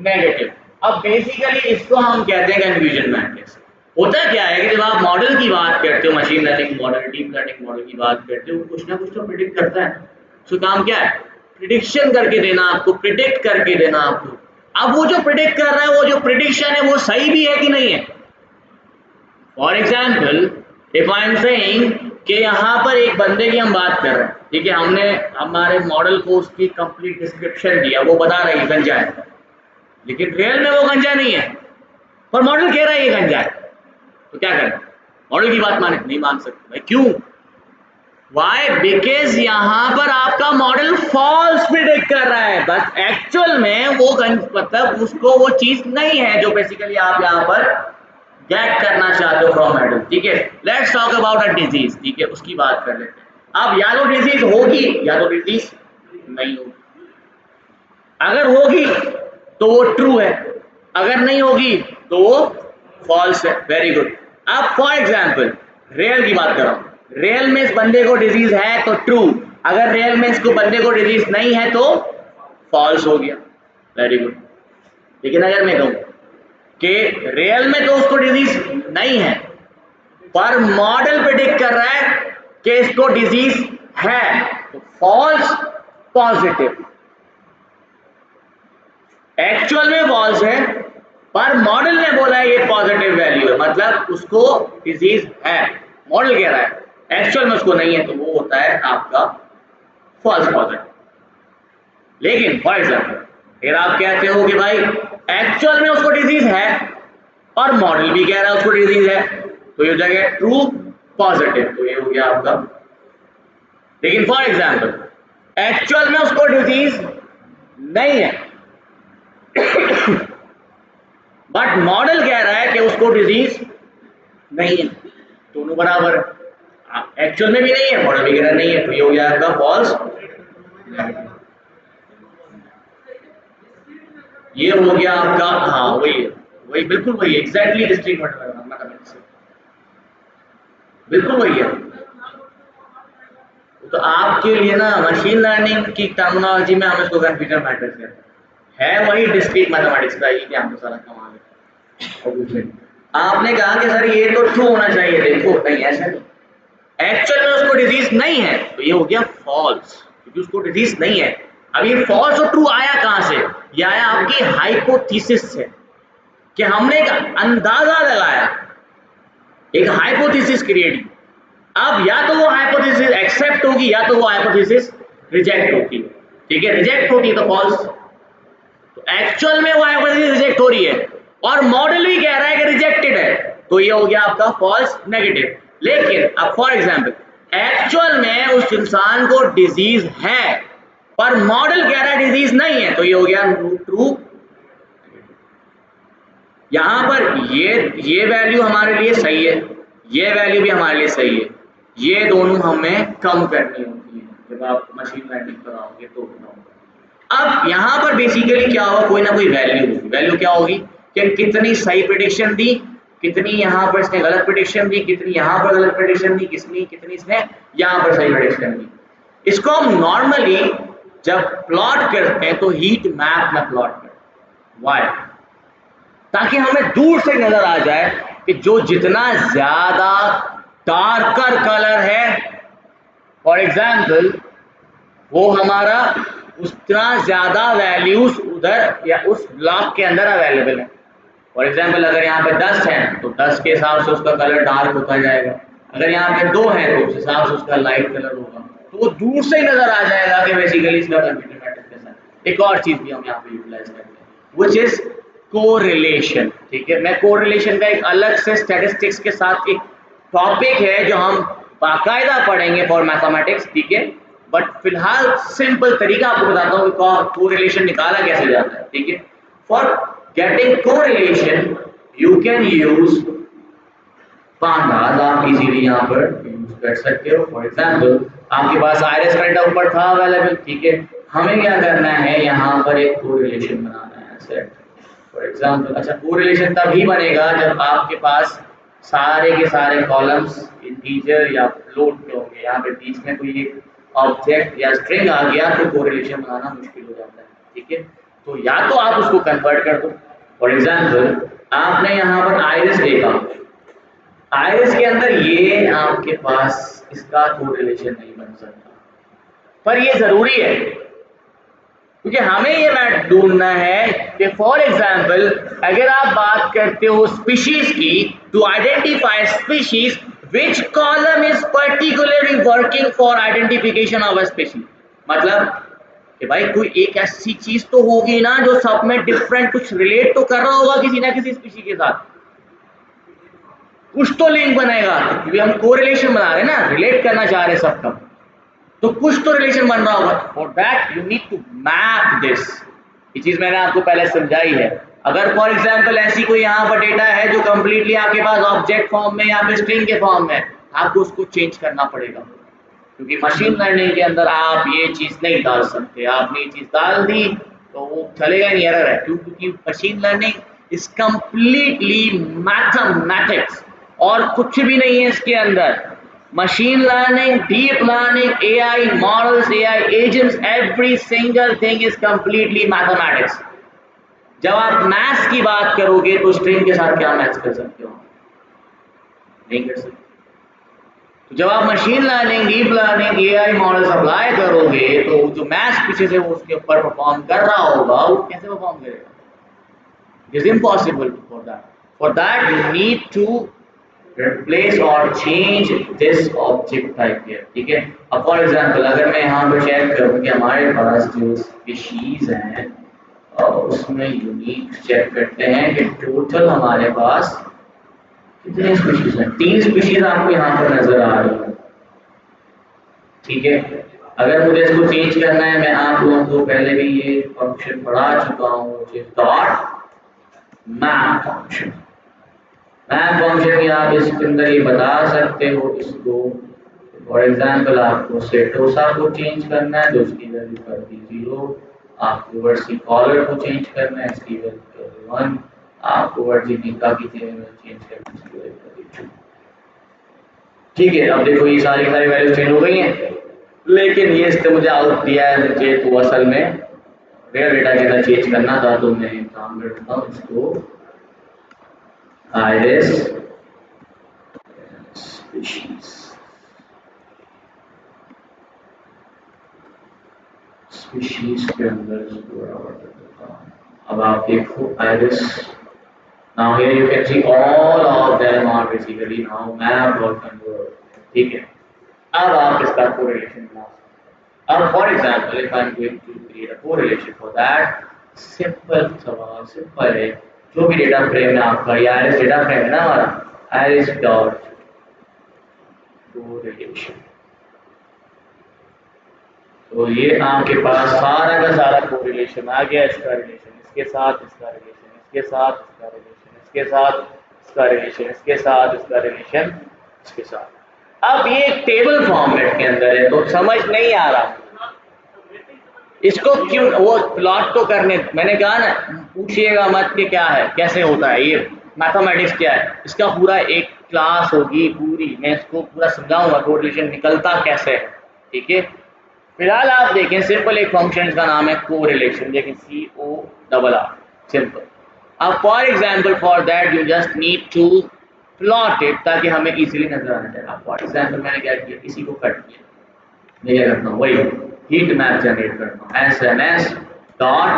नेगेटिव। अब बेसिकली इसको हम कहते हैं कंफ्यूजन मैट्रिक्स। होता क्या है कि जब आप मॉडल की बात करते हो, machine learning model, deep learning model की बात करते हो, कुछ ना कुछ तो प्रिडिक्ट करता है। उसका काम क्या है? प्रिडिक्शन करके देना आपको, प्रिडिक्ट करके देना आपको। अब वो जो प्रिडिक्ट कर रहा है, वो जो प्रिडिक्शन है, वो सही भी है कि नहीं है। For example if I am saying कि यहाँ पर एक बंदे की हम बात कर रहे हैं, ठीक है, हमने हमारे मॉडल को उसकी कंप्लीट डिस्क्रिप्शन दिया, वो बता रही है गंजा है, लेकिन रियल में वो गंजा नहीं है, पर मॉडल कह रहा है ये गंजा है, तो क्या करना? मॉडल की बात माने? नहीं मान सकते भाई। क्यों? वाई? बिकॉज यहाँ पर आपका मॉडल फॉल्स प्रिडिक्ट कर रहा है, बस एक्चुअल में वो मतलब उसको वो चीज नहीं है जो बेसिकली आप यहाँ पर गेट करना चाहते हो फ्रॉम मॉडल। ठीक है, let's talk about a disease, ठीक है, उसकी बात कर लेते हैं। अब या तो डिजीज होगी या तो डिजीज नहीं होगी। अगर होगी तो वो ट्रू है, अगर नहीं होगी तो वो फॉल्स है। Very good. अब फॉर एग्जांपल रियल की बात कर रहा हूं, रियल में इस बंदे को डिजीज है तो ट्रू, अगर रियल में इसको बंदे को डिजीज नहीं है तो फॉल्स हो गया। Very good. लेकिन अगर मैं कहूं कि रियल में तो उसको डिजीज नहीं है, पर मॉडल प्रेडिक्ट कर रहा है कि इसको डिजीज है, तो फॉल्स पॉजिटिव। एक्चुअल में फॉल्स है, पर मॉडल ने बोला है ये पॉजिटिव वैल्यू है, मतलब उसको डिजीज है। मॉडल कह रहा है एक्चुअल में उसको नहीं है, तो वो होता है आपका फॉल्स पॉजिटिव। लेकिन फॉर एग्जाम्पल फिर आप कहते हो कि भाई एक्चुअल में उसको डिजीज है और मॉडल भी कह रहा है उसको डिजीज है, तो ये हो जाएगा ट्रू पॉजिटिव, तो ये हो गया आपका। लेकिन फॉर एग्जाम्पल एक्चुअल में उसको डिजीज नहीं है बट मॉडल कह रहा है कि उसको डिजीज नहीं है, दोनों बराबर है। एक्चुअल में भी नहीं है, मॉडल भी कह रहा नहीं है, तो ये हो गया आपका फॉल्स। ये हो गया आपका, हाँ वही है, वही बिल्कुल वही है, एग्जैक्टली डिस्ट्रिक्ट मैथमेटिक्स, बिल्कुल वही है। तो आपके लिए ना मशीन लर्निंग की टर्मिनोलॉजी में हम इसको कंफ्यूजन मैट्रिक्स कहते हैं, है वही डिस्क्रीट मैथमेटिक्स का ही, क्या हमको सारा कमाल है। आपने कहा कि सर ये तो ट्रू होना चाहिए, देखो नहीं ऐसा नहीं, एक्चुअल में उसको डिजीज डिजीज नहीं है तो ये हो गया फॉल्स, क्योंकि उसको डिजीज नहीं है। अब ये फॉल्स और ट्रू आया कहां से? ये आया आपकी हाइपोथेसिस से, कि हमने एक अंदाजा लगाया, एक हाइपोथेसिस क्रिएट की। अब या तो वो हाइपोथेसिस एक्सेप्ट होगी या तो वो हाइपोथेसिस रिजेक्ट होगी। ठीक है, रिजेक्ट होगी तो फॉल्स, तो एक्चुअल में वो हाइपोथेसिस रिजेक्ट हो रही है और मॉडल भी कह रहा है कि रिजेक्टेड है, तो ये हो गया आपका फॉल्स नेगेटिव। लेकिन अब फॉर एग्जांपल एक्चुअल में उस इंसान को डिजीज है पर मॉडल कह रहा है डिजीज नहीं है, तो ये हो गया ट्रू। यहां पर ये वैल्यू हमारे लिए सही है, ये वैल्यू भी हमारे लिए सही है, ये दोनों हमें कम करनी होती है जब आप मशीन लर्निंग कराओगे तो। अब यहाँ पर बेसिकली क्या होगा, कोई ना कोई वैल्यू होगी। वैल्यू क्या होगी कि कितनी सही प्रेडिक्शन दी, कितनी यहाँ पर इसने गलत प्रेडिक्शन दी, कितनी यहाँ पर गलत प्रेडिक्शन दी, कितनी इसने यहाँ पर सही प्रेडिक्शन दी। इसको हम नॉर्मली जब प्लॉट करते हैं तो हीट मैप में प्लॉट करते हैं। वाई? ताकि हमें दूर से नजर आ जाए कि जो जितना ज्यादा डार्कर कलर है, फॉर एग्जाम्पल वो हमारा उतना ज्यादा वैल्यूज उधर या उस ब्लॉक के अंदर अवेलेबल है। फॉर एग्जाम्पल अगर यहाँ पे 10 है तो 10 के हिसाब से उसका कलर डार्क होता जाएगा, अगर यहाँ पे 2 है तो उस हिसाब से उसका लाइट कलर होगा, तो वो दूर से ही नजर आ जाएगा कि बेसिकली इसका कंप्यूटर मैट्रिक्स कैसा है। एक और चीज भी हम यहाँ पे यूटिलाइज करते हैं व्हिच इज कोरिलेशन। ठीक है, मैं कोरिलेशन का एक अलग से स्टैटिस्टिक्स के साथ एक टॉपिक है जो हम बाकायदा पढ़ेंगे फॉर मैथमेटिक्स। ठीक है, बट फिलहाल सिंपल तरीका आपको बताता हूँ कि कोरिलेशन निकाला कैसे जाता है। ठीक है, for getting correlation you can use pandas, आप इजीली यहाँ पर यूज कर सकते हो। फॉर एग्जाम्पल आपके पास आयरिस का डेटा ऊपर था अवेलेबल। ठीक है, हमें क्या करना है, यहाँ पर एक कोरिलेशन बनाना है सेट। फॉर एग्जाम्पल अच्छा, कोरिलेशन तभी बनेगा जब आपके पास सारे के सारे कॉलम्स इंटीजर या फ्लोट के होंगे। यहाँ पे बीच में कोई एक ऑब्जेक्ट या स्ट्रिंग आ गया तो कोरिलेशन बनाना मुश्किल हो जाता है। ठीक है, तो या तो आप उसको कन्वर्ट कर दो। फॉर एग्जाम्पल आपने यहाँ पर आइरिस देखा, आइरिस के अंदर ये आपके पास इसका कोरिलेशन नहीं बन सकता, पर ये जरूरी है क्योंकि हमें ये मैच ढूंढना है कि फॉर एग्जाम्पल अगर आप बात करते हो स्पीशीज की, to identify species which column is particularly working for identification of a species. मतलब कि भाई कोई एक ऐसी चीज तो होगी ना जो सब में डिफरेंट कुछ रिलेट तो कर रहा होगा किसी ना किसी स्पीशीज के साथ, कुछ तो लिंक बनेगा, क्योंकि हम कोरिलेशन बना रहे हैं ना, रिलेट करना चाह रहे हैं सबका, तो कुछ तो रिलेशन बन रहा होगा। For that you need to map this. ये चीज मैंने आपको पहले समझाई है। अगर फॉर एग्जांपल ऐसी कोई यहाँ पर डेटा है जो कंप्लीटली आपके पास ऑब्जेक्ट फॉर्म में या फिर स्ट्रिंग के फॉर्म में, आपको उसको चेंज करना पड़ेगा, क्योंकि मशीन लर्निंग के अंदर आप ये चीज नहीं डाल सकते। आपने ये चीज डाल दी तो वो चलेगा नहीं, एरर है। क्योंकि machine learning is completely mathematics और कुछ भी नहीं है इसके अंदर। Machine learning, deep learning, AI models, AI agents, every single thing is completely mathematics. जब आप मैथ्स की बात करोगे तो स्ट्रिंग के साथ क्या मैथ्स कर सकते हो? नहीं कर सकते। तो जब आप machine learning, deep learning, AI models apply करोगे तो जो मैथ्स पीछे से वो उसके ऊपर परफॉर्म कर रहा होगा वो कैसे परफॉर्म करेगा? It is impossible for that. For that you need to replace और change this object type here। ठीक है, अब फॉर एग्जांपल अगर मैं यहाँ पर चेक करूँ कि हमारे पास जो स्पीशीज हैं उसमें यूनिक चेक करते हैं कि टोटल हमारे पास कितने स्पीशीज हैं। 3 स्पीशीज आपको यहाँ पर नजर आ रही है। ठीक है, अगर मुझे इसको चेंज करना है, मैं आप लोगों को पहले भी ये फंक्शन पढ़ा चुका हूँ, dot map function. Map function में आप इसके अंदर ये बता सकते हो इसको, फॉर एग्जांपल आपको सेटोसा को चेंज करना है तो उसकी वैल्यू कर दी 0, आपको वर्सी कॉलर को चेंज करना है इसकी वैल्यू कर दी 1, आपको वर्सी निका की वैल्यू चेंज करना है इसकी वैल्यू कर दी 2। ठीक है, अब देखो ये सारी वैल्यू चेंज हो गई हैं, लेकिन ये इसने मुझे आउट दिया है मुझे, तो असल में रियल डेटा के अंदर चेंज करना था, तो मैं काम करता हूँ इसको iris species। स्पीशीज के अंदर इसको बराबर कर देता हूँ। अब आप देखो iris, now here you can see all of them are basically now mapped or converged, ठीक है। अब आप इसका correlation बना सकते हैं। अब for example if I am going to create a correlation for that, simple सवाल सिंपल है, जो भी डेटा फ्रेम है आपका, या आइरिस डेटा फ्रेम है ना हमारा, आइरिस डॉट कोरिलेशन, तो ये आपके पास सारा का सारा कोरिलेशन आ गया। इसका रिलेशन इसके साथ, इसका रिलेशन इसके साथ, इसका रिलेशन इसके साथ, इसका रिलेशन इसके साथ, इसका रिलेशन इसके साथ। अब ये एक टेबल फॉर्मेट के अंदर है तो समझ नहीं आ रहा इसको क्यों, वो प्लॉट तो करने, मैंने कहा ना पूछिएगा मत कि क्या है कैसे होता है, ये मैथमेटिक्स क्या है, इसका पूरा एक क्लास होगी पूरी, मैं इसको पूरा समझाऊंगा कोरिलेशन निकलता कैसे है, ठीक है। फिलहाल आप देखें सिंपल एक फंक्शन का नाम है कोरिलेशन, देखें CORR, सिंपल। अब for example for that you just need to plot it ताकि हमें इजीली नजर आना चाहिए। फॉर एग्जांपल मैंने क्या किया, इसी को कट किया, मैं क्या करता हूँ, वही हीट मैप जनरेट करता हूँ, SMS डॉट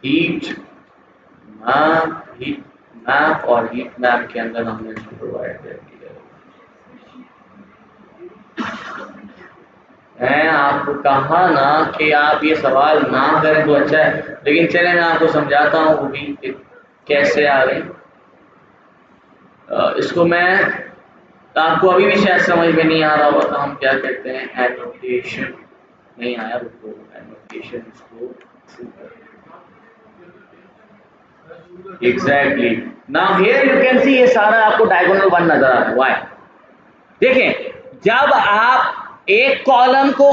हीट मैप, और हीट मैप के अंदर हमने इसको प्रोवाइड कर दिया। मैं आपको कहा ना कि आप ये सवाल ना करें तो अच्छा है, लेकिन चले मैं आपको समझाता हूँ वो भी कि कैसे आ गई। इसको मैं, आपको अभी भी शायद समझ में नहीं आ रहा होगा, तो हम क्या कहते हैं एनोटेशन, नहीं आया रुको, एनोटेशन इसको exactly. Now here you can सी ये सारा आपको डायगोनल वन नजर आ रहा है, व्हाई? देखें जब आप एक कॉलम को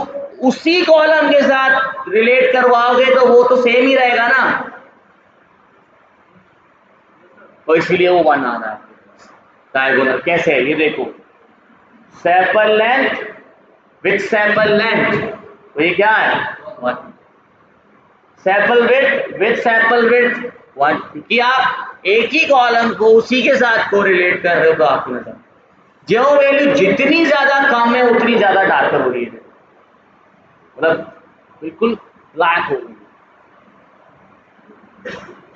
उसी कॉलम के साथ रिलेट करवाओगे तो वो तो सेम ही रहेगा ना, तो इसलिए वो वन आ रहा है डायगोनल। कैसे है ये देखो, sepal length with sepal length, तो ये क्या है one. Sepal with with sepal with one, क्योंकि आप एक ही कॉलम को उसी के साथ को रिलेट कर रहे हो, तो आपको नजर जो वैल्यू जितनी ज्यादा कम है उतनी ज्यादा डार्कर हो रही है, मतलब बिल्कुल ब्लैक हो गई,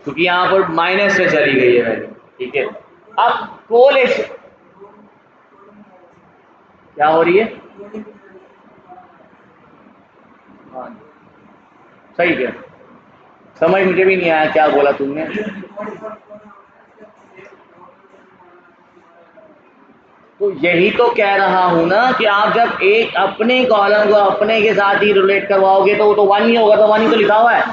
क्योंकि यहाँ पर माइनस से चली गई है वैल्यू, ठीक है। अब कोरिलेशन क्या हो रही है, हाँ सही है, समझ मुझे भी नहीं आया क्या बोला तुमने। तो यही तो कह रहा हूं ना कि आप जब एक अपने कॉलम को अपने के साथ ही रिलेट करवाओगे तो वो तो वन ही होगा, तो वन ही तो लिखा हुआ है,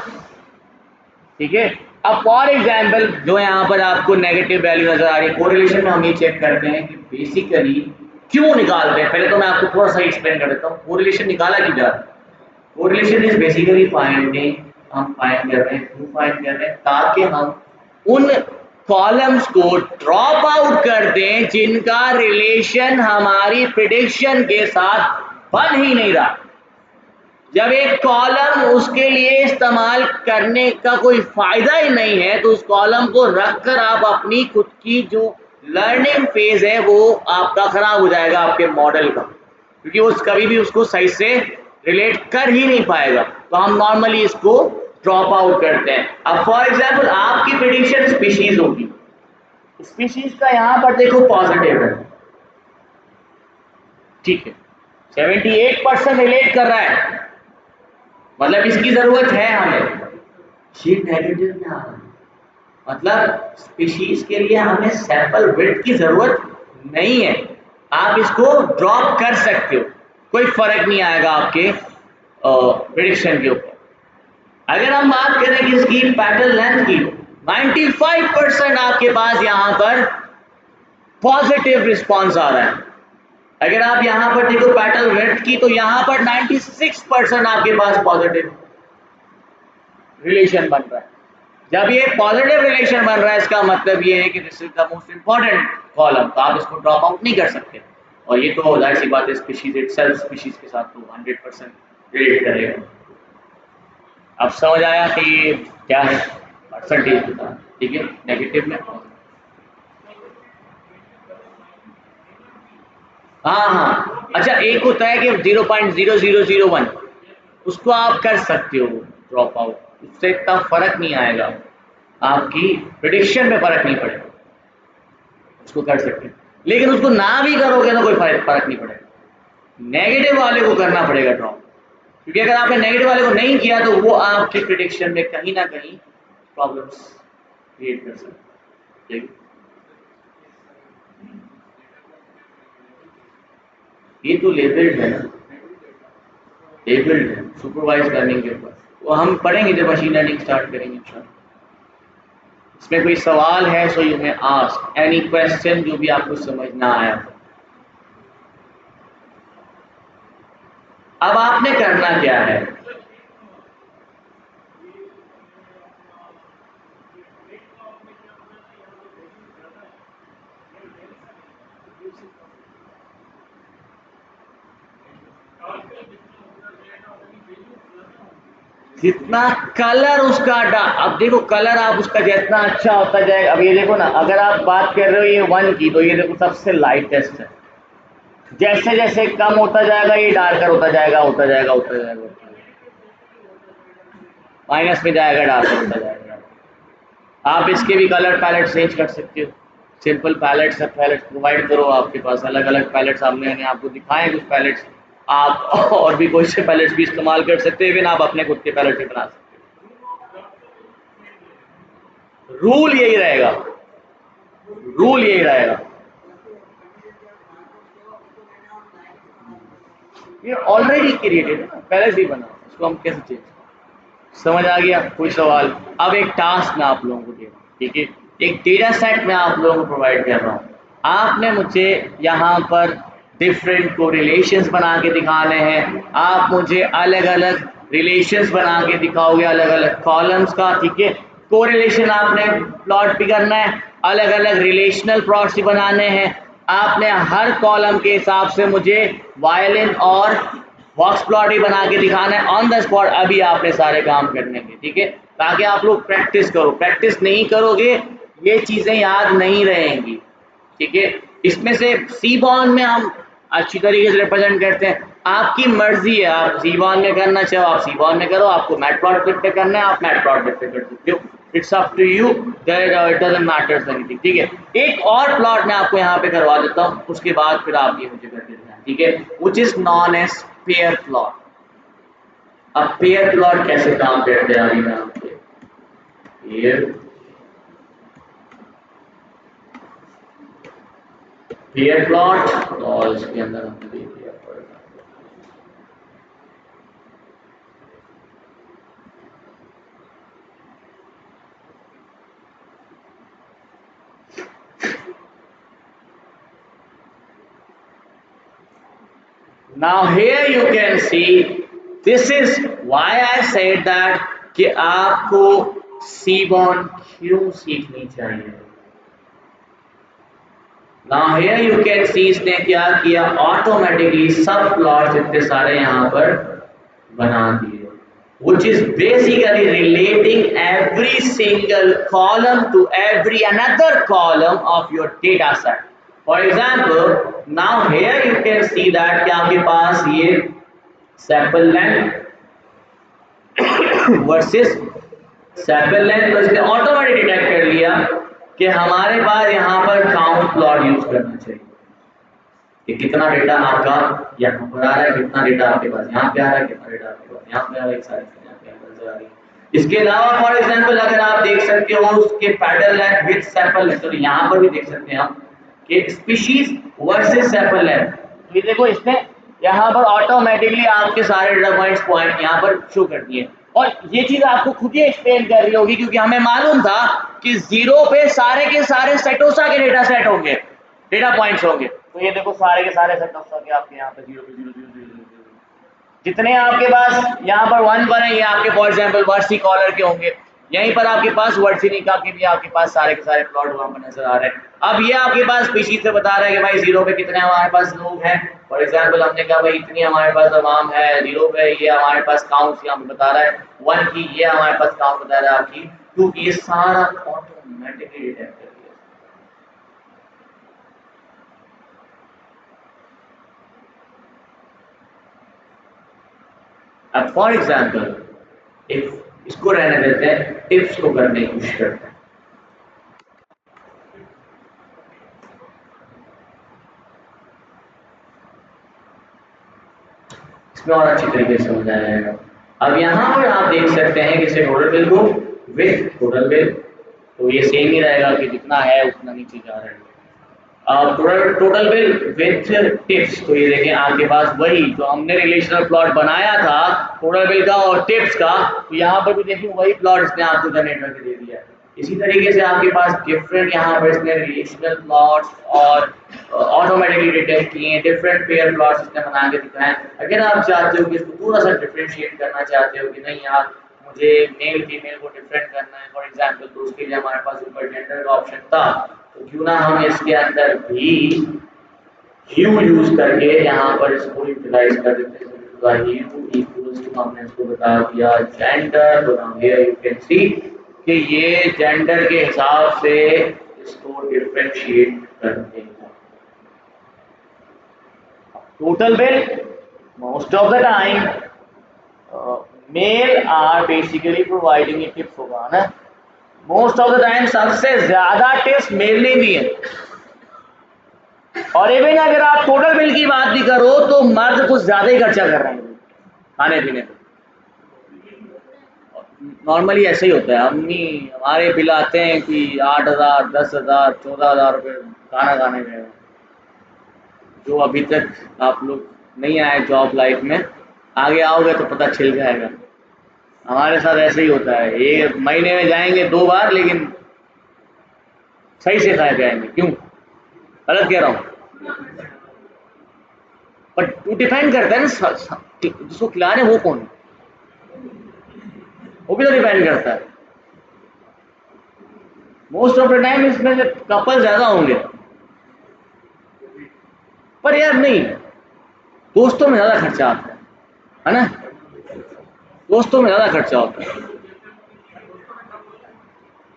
ठीक है। अब फॉर एग्जाम्पल जो यहाँ पर आपको नेगेटिव वैल्यू नजर आ रही है, कोरिलेशन में हम ये चेक करते हैं कि बेसिकली क्यों निकालते हैं। पहले तो मैं आपको थोड़ा सा एक्सप्लेन कर देता हूँ कोरिलेशन निकाला क्यों जाता है। कोरिलेशन इज बेसिकली फाइंडिंग, हम फाइंड कर रहे हैं, क्यों फाइंड कर रहे हैं, ताकि हम उन कॉलम्स को ड्रॉप आउट कर दें जिनका रिलेशन हमारी प्रिडिक्शन के साथ बन ही नहीं रहा। जब एक कॉलम उसके लिए इस्तेमाल करने का कोई फायदा ही नहीं है तो उस कॉलम को रखकर आप अपनी खुद की जो लर्निंग फेज है वो आपका खराब हो जाएगा आपके मॉडल का, क्योंकि वो कभी भी उसको सही से रिलेट कर ही नहीं पाएगा। तो हम नॉर्मली इसको ड्रॉप आउट करते हैं। अब फॉर एग्जांपल आपकी प्रेडिक्शन स्पीशीज होगी, स्पीशीज का यहाँ पर देखो पॉजिटिव है, ठीक है, 78% रिलेट कर रहा है, मतलब इसकी जरूरत है हमें। शीट नेगेटिव में आ रहा है, मतलब स्पीशीज के लिए हमें सैंपल विड्थ की जरूरत नहीं है, आप इसको ड्रॉप कर सकते हो, कोई फर्क नहीं आएगा आपके प्रेडिक्शन के ऊपर। अगर हम बात करें कि इसकी पैटर्न लेंथ की, 95% आपके पास यहाँ पर पॉजिटिव रिस्पॉन्स आ रहा है। अगर आप यहाँ पर देखो पैटर्न विड्थ की, तो यहाँ पर 96% आपके पास पॉजिटिव रिलेशन बन रहा है। जब ये पॉजिटिव रिलेशन बन रहा है इसका मतलब ये है कि this is the most important column, तो आप इसको ड्रॉप आउट नहीं कर सकते। और ये तो जाहिर सी बात है स्पीशीज इटसेल्फ स्पीशीज के साथ तो 100% रिलेट करेगा। अब समझ आया कि ये क्या है परसेंटेज के साथ, ठीक है, नेगेटिव में। हाँ हाँ, अच्छा एक होता है कि 0.0001, उसको आप कर सकते हो ड्रॉप आउट, उससे इतना फर्क नहीं आएगा, आपकी प्रिडिक्शन में फर्क नहीं पड़ेगा, उसको कर सकते हो। लेकिन उसको ना भी करोगे तो कोई फर्क नहीं पड़ेगा, नेगेटिव वाले को करना पड़ेगा ड्रॉप, क्योंकि अगर आपने नेगेटिव वाले को नहीं किया तो वो आपकी प्रिडिक्शन में कहीं ना कहीं प्रॉब्लम्स क्रिएट कर सकते हैं। ये तो लेबल्ड है ना, लेबल्ड है सुपरवाइज लर्निंग के ऊपर, वो हम पढ़ेंगे जब मशीन लर्निंग स्टार्ट करेंगे इंशाल्लाह। इसमें कोई सवाल है so you may ask any question जो भी आपको समझ ना आया। अब आपने करना क्या है, जितना कलर उसका अब देखो कलर आप उसका जितना अच्छा होता जाएगा, अब ये देखो ना, अगर आप बात कर रहे हो ये 1 की, तो ये देखो सबसे लाइटेस्ट है, जैसे जैसे कम होता जाएगा ये डार्कर होता जाएगा, होता जाएगा, होता जाएगा, माइनस में जाएगा, डार्कर होता जाएगा। आप इसके भी कलर पैलेट चेंज कर सकते हो, सिंपल पैलेट सब पैलेट्स प्रोवाइड करो, आपके पास अलग अलग पैलेट्स हमने आपको दिखाएं कुछ पैलेट्स, आप और भी कोई से पैलेट्स भी इस्तेमाल कर सकते हैं, इवन आप अपने खुद के पैलेट भी बना सकते हो। रूल यही रहेगा, रूल यही रहेगा, ये ऑलरेडी क्रिएटेड है ना, पहले से ही बना, इसको हम कैसे चेंज, समझ आ गया? कोई सवाल? अब एक टास्क मैं आप लोगों को दे रहा हूँ, ठीक है, एक डेटा सेट मैं आप लोगों को प्रोवाइड कर रहा हूँ, आपने मुझे यहाँ पर डिफरेंट कोरिलेशंस बना के दिखाने हैं, आप मुझे अलग अलग रिलेशंस बना के दिखाओगे अलग अलग कॉलम्स का, ठीक है, कोरिलेशन आपने प्लॉट भी करना है, अलग अलग रिलेशनल प्लॉट्स भी बनाने हैं, आपने हर कॉलम के हिसाब से मुझे वायलिन और बॉक्स प्लॉट ही बना के दिखाना है ऑन द स्पॉट, अभी आपने सारे काम करने के, ठीक है, ताकि आप लोग प्रैक्टिस करो, प्रैक्टिस नहीं करोगे ये चीज़ें याद नहीं रहेंगी, ठीक है। इसमें से सीबॉन में हम अच्छी तरीके से रिप्रेजेंट करते हैं, आपकी मर्जी है, आप सीबॉन में करना चाहो आप सीबॉन में करो, आपको मैटप्लॉटलिब पे करना है आप मैटप्लॉटलिब पे कर सकते हो, it's up to you, it doesn't matters anything, ठीक है। एक और प्लॉट मैं आपको यहाँ पे करवा देता हूँ, उसके बाद फिर आप ये मुझे करके देना, ठीक है, which is known as pair plot. अब पेयर प्लॉट कैसे काम करते हैं अभी मैं आपको, पेयर प्लॉट, और इसके अंदर हमने देख लिया now here you can see, this is why I said that कि आपको सीबॉन क्यों सीखनी चाहिए। now here you can see इसने क्या किया, ऑटोमेटिकली सब प्लॉट्स इतने सारे यहाँ पर बना दिए, which is basically relating every single column to every another column of your data set. For example, now here you can see that कि आपके पास ये sample length versus sample length, तो इसने ऑटोमेटिक डिटेक्ट कर लिया कि हमारे पास यहाँ पर काउंट प्लॉट यूज करना चाहिए कि कितना डेटा आपका यहाँ पर आ रहा है, कितना डेटा आपके पास यहाँ पे आ रहा है, कितना डेटा आपके पास यहाँ पे आ रहा है, सारी चीजें आपके यहाँ नजर आ रही है। इसके अलावा फॉर एग्जांपल अगर आप देख सकते हो उसके pattern length with sample length, तो यहाँ पर भी देख सकते हैं हम कि स्पीशीज वर्सेस सैंपल लेंथ, तो ये देखो इसने यहाँ पर ऑटोमेटिकली आपके सारे डेटा पॉइंट यहाँ पर शो कर दिए, और ये चीज आपको खुद ही एक्सप्लेन कर रही होगी क्योंकि हमें मालूम था कि 0 पे सारे के सारे सेटोसा के डेटा सेट होंगे, डेटा पॉइंट्स होंगे, तो ये देखो सारे के सारे सेटोसा के आपके यहाँ पे 0 पे 0 0 0 0 जितने आपके पास यहाँ पर 1 1 है, ये आपके फॉर एग्जांपल वर्सी कॉलर के होंगे, यहीं पर आपके पास वर्सिनिका के भी आपके पास सारे के सारे प्लॉट वहाँ पर नजर आ रहे हैं। अब ये आपके पास स्पीशीज से बता रहा है कि भाई 0 पे कितने हमारे पास लोग हैं, फॉर एग्जांपल हमने कहा भाई इतनी हमारे पास अवाम है, 0 पे ये हमारे पास काउंट्स यहाँ पे बता रहा है, 1 की ये हमारे पास काउंट बता रहा है आपकी, 2 की, ये सारा ऑटोमेटिकली डिटेक्ट कर दिया। अब फॉर एग्जाम्पल एक इसको रहने देते हैं, टिप्स को करने की कोशिश करते हैं। इसमें और अच्छी तरीके से समझाया जाएगा। अब यहाँ पर आप देख सकते हैं कि टोटल बिल को विथ टोटल बिल, तो ये सेम ही रहेगा कि जितना है उतना नीचे जा रहा है। Total total bill with tips, तो ये देखें आपके पास वही जो हमने रिलेशनल प्लॉट बनाया था टोटल बिल का और टिप्स का, तो यहाँ पर भी देखिए वही प्लॉट इसने आपको जनरेट करके दे दिया है। इसी तरीके से आपके पास डिफरेंट यहाँ पर इसने रिलेशनल प्लॉट्स और ऑटोमेटिकली डिटेक्ट किए, डिफरेंट पेयर प्लॉट्स इसने बना के दिखाए। अगर आप चाहते हो कि इसको थोड़ा सा डिफ्रेंशिएट करना चाहते हो कि नहीं यार मुझे मेल फीमेल को डिफरेंट करना है फॉर एग्जांपल, तो उसके लिए हमारे पास ऊपर जेंडर का ऑप्शन था, तो क्यों ना हम इसके अंदर भी ह्यू यूज करके यहाँ पर इसको यूटिलाइज कर देते हैं। ह्यू इक्वल्स टू हमने इसको बता दिया जेंडर, तो नाउ हियर यू कैन सी कि ये जेंडर के हिसाब से इसको डिफरेंशिएट करते हैं। Total bill most of the time male are basically providing tips होगा ना, मोस्ट ऑफ द टाइम सबसे ज्यादा टिप्स मेल ने दिए। और इवन अगर आप टोटल बिल की बात भी करो तो मर्द कुछ ज्यादा ही खर्चा कर रहे हैं खाने पीने पे। नॉर्मली ऐसे ही होता है, अम्मी हमारे बिल आते हैं कि 8,000 10,000 14,000 रुपये खाना खाने में। जो अभी तक आप लोग नहीं आए जॉब लाइफ में, आगे आओगे तो पता चल जाएगा। हमारे साथ ऐसे ही होता है, ये महीने में जाएंगे 2 बार लेकिन सही से खाए जाएंगे। क्यों? गलत कह रहा हूँ? बट वो डिपेंड करता है ना जिसको खिला रहे वो कौन है, वो भी तो डिपेंड करता है। मोस्ट ऑफ द टाइम इसमें कपल ज्यादा होंगे, पर यार नहीं, दोस्तों में ज्यादा खर्चा आता है ना? दोस्तों में ज्यादा खर्चा होता है।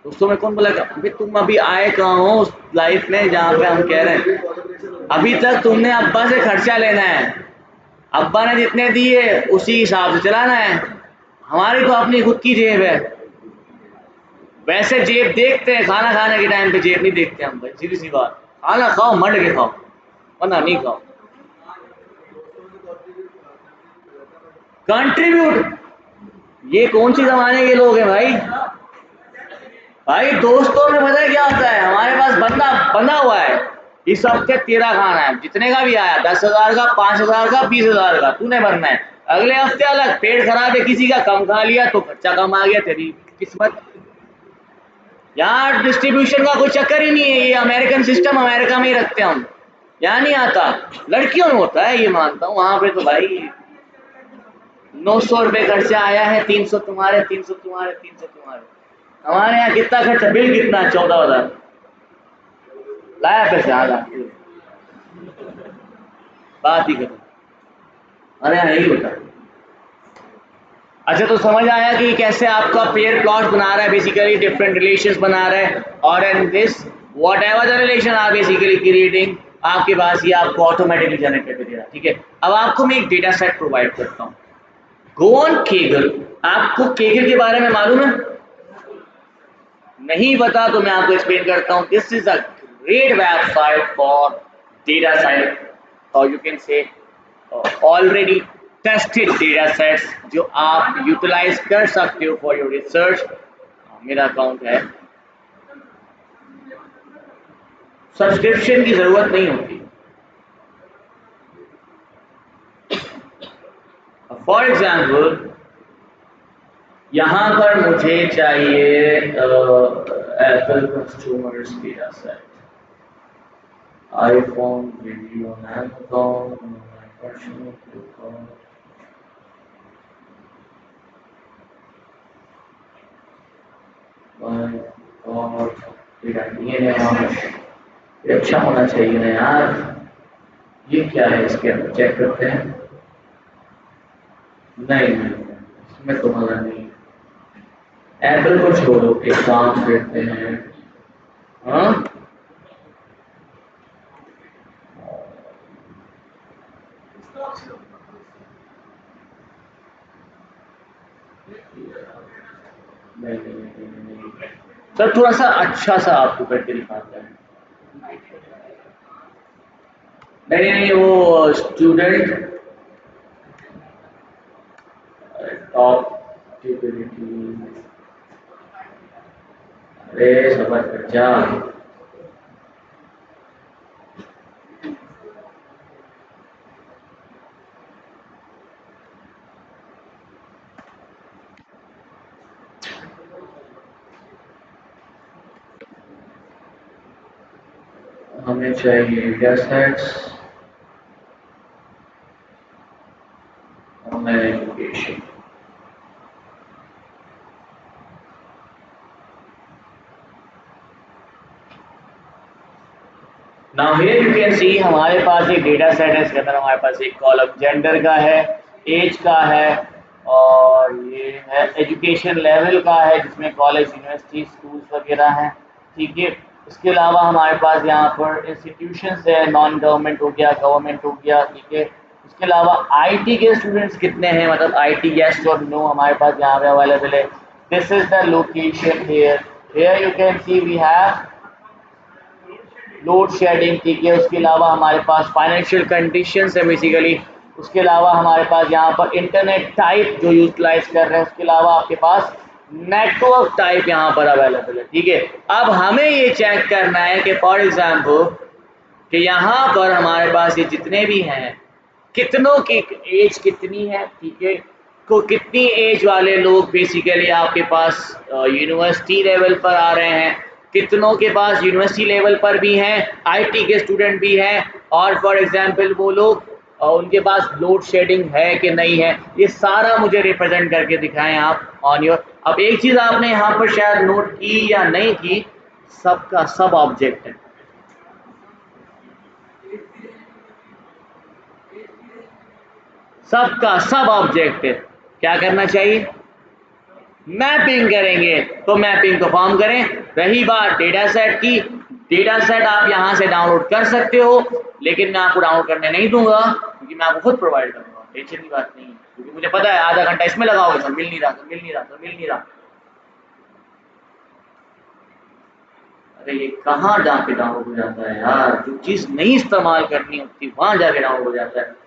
दोस्तों में कौन बोलेगा अभी तुम अभी आए कहाँ हो उस लाइफ में जहाँ पे हम कह रहे हैं अभी तक तुमने अब्बा से खर्चा लेना है, अब्बा ने जितने दिए उसी हिसाब से चलाना है। हमारी तो अपनी खुद की जेब है। वैसे जेब देखते हैं, खाना खाने के टाइम पे जेब नहीं देखते हम भाई, सीधी सी बात। खाना खाओ मंड के खाओ वरना नहीं खाओ। कंट्रीब्यूट, ये कौन सी जमाने के लोग हैं भाई? भाई दोस्तों में पता है क्या होता है, हमारे पास बंदा बंधा हुआ है, इस हफ्ते तेरा खाना है, जितने का भी आया 10,000 का 5,000 का 20,000 का तूने भरना है। अगले हफ्ते अलग, पेट खराब है किसी का, कम खा लिया तो खर्चा कम आ गया, तेरी किस्मत। यहाँ डिस्ट्रीब्यूशन का कोई चक्कर ही नहीं है, ये अमेरिकन सिस्टम अमेरिका में ही रखते हैं हम, यहाँ नहीं आता। लड़कियों में होता है ये मानता हूँ, वहां पे तो भाई 900 रुपये खर्चा आया है, 300 तुम्हारे 300 तुम्हारे 300 तुम्हारे। हमारे यहाँ कितना खर्चा, बिल कितना? 14,000 लाया पैसे आ बात ही खत्म। अरे यहाँ यही होता है। अच्छा तो समझ आया कि कैसे आपका पेयर प्लॉट बना रहा है, बेसिकली डिफरेंट रिलेशंस बना रहा है, और in this whatever the relation are basically creating, आपके पास ये आपको ऑटोमेटिकली जनरेट करके दे रहा है। ठीक है, अब आपको मैं एक डेटा सेट प्रोवाइड करता हूँ, गो ऑन केगल। आपको केगल के बारे में मालूम है? नहीं पता तो मैं आपको एक्सप्लेन करता हूँ। This is a great website for data science, और you can say already tested data sets जो आप यूटिलाइज कर सकते हो फॉर योर रिसर्च। मेरा अकाउंट है, सब्सक्रिप्शन की जरूरत नहीं होती। फॉर एग्जाम्पल यहाँ पर मुझे चाहिए Apple consumers data set, iPhone review on Amazon, my personal account, और ये अच्छा होना चाहिए ना यार। ये क्या है, इसके अंदर चेक करते हैं। नहीं इसमें तो मजा नहीं। एप्पल को छोड़ो, एक काम करते हैं। हाँ नहीं। सर थोड़ा सा अच्छा सा आपको करके दिखाता है। नहीं वो स्टूडेंट टॉप टिबिलिटी। अरे सबर कर जा। हमें चाहिए data sets, online education. Now here you can सी हमारे पास एक डेटा सेट है। इसके अंदर हमारे पास एक कॉलम जेंडर का है, एज का है, और ये है एजुकेशन लेवल का है जिसमें कॉलेज, यूनिवर्सिटी, स्कूल्स वगैरह हैं। ठीक है, इसके अलावा हमारे पास यहाँ पर इंस्टीट्यूशंस है, नॉन गवर्नमेंट हो गया, गवर्नमेंट हो गया। ठीक है, इसके अलावा आईटी के स्टूडेंट्स कितने हैं, मतलब आईटी येस और नो हमारे पास यहाँ पे अवेलेबल है। This is the location here. Here you can see we have load shedding. ठीक है, उसके अलावा हमारे पास फाइनेंशियल कंडीशंस है बेसिकली। उसके अलावा हमारे पास यहाँ पर इंटरनेट टाइप जो यूटिलाइज कर रहे हैं। उसके अलावा आपके पास नेटवर्क टाइप यहाँ पर अवेलेबल है। ठीक है, अब हमें ये चेक करना है कि फॉर एग्जांपल कि यहाँ पर हमारे पास ये जितने भी हैं कितनों की एज कितनी है। ठीक है, को कितनी एज वाले लोग बेसिकली आपके पास यूनिवर्सिटी लेवल पर आ रहे हैं, कितनों के पास यूनिवर्सिटी लेवल पर भी हैं, आईटी के स्टूडेंट भी हैं, और फॉर एग्जांपल वो लोग उनके पास लोड शेडिंग है कि नहीं है। ये सारा मुझे रिप्रेजेंट करके दिखाएं आप ऑन योर। अब एक चीज़ आपने यहाँ पर शायद नोट की या नहीं की, सबका सब ऑब्जेक्ट है। सबका सब ऑब्जेक्ट है। क्या करना चाहिए, मैपिंग करेंगे। तो मैपिंग को फॉर्म करें। रही बात डेटा सेट की, डेटा सेट आप यहां से डाउनलोड कर सकते हो, लेकिन मैं आपको डाउनलोड करने नहीं दूंगा क्योंकि मैं आपको खुद प्रोवाइड करूंगा। टेंशन की बात नहीं है, क्योंकि मुझे पता है आधा घंटा इसमें लगाओगे सर, मिल नहीं रहा सर, मिल नहीं रहा सर, मिल नहीं रहा। अरे ये कहाँ जाके डाउनलोड हो जाता है यार, जो चीज नहीं इस्तेमाल करनी होती वहां जाके डाउनलोड हो जाता है।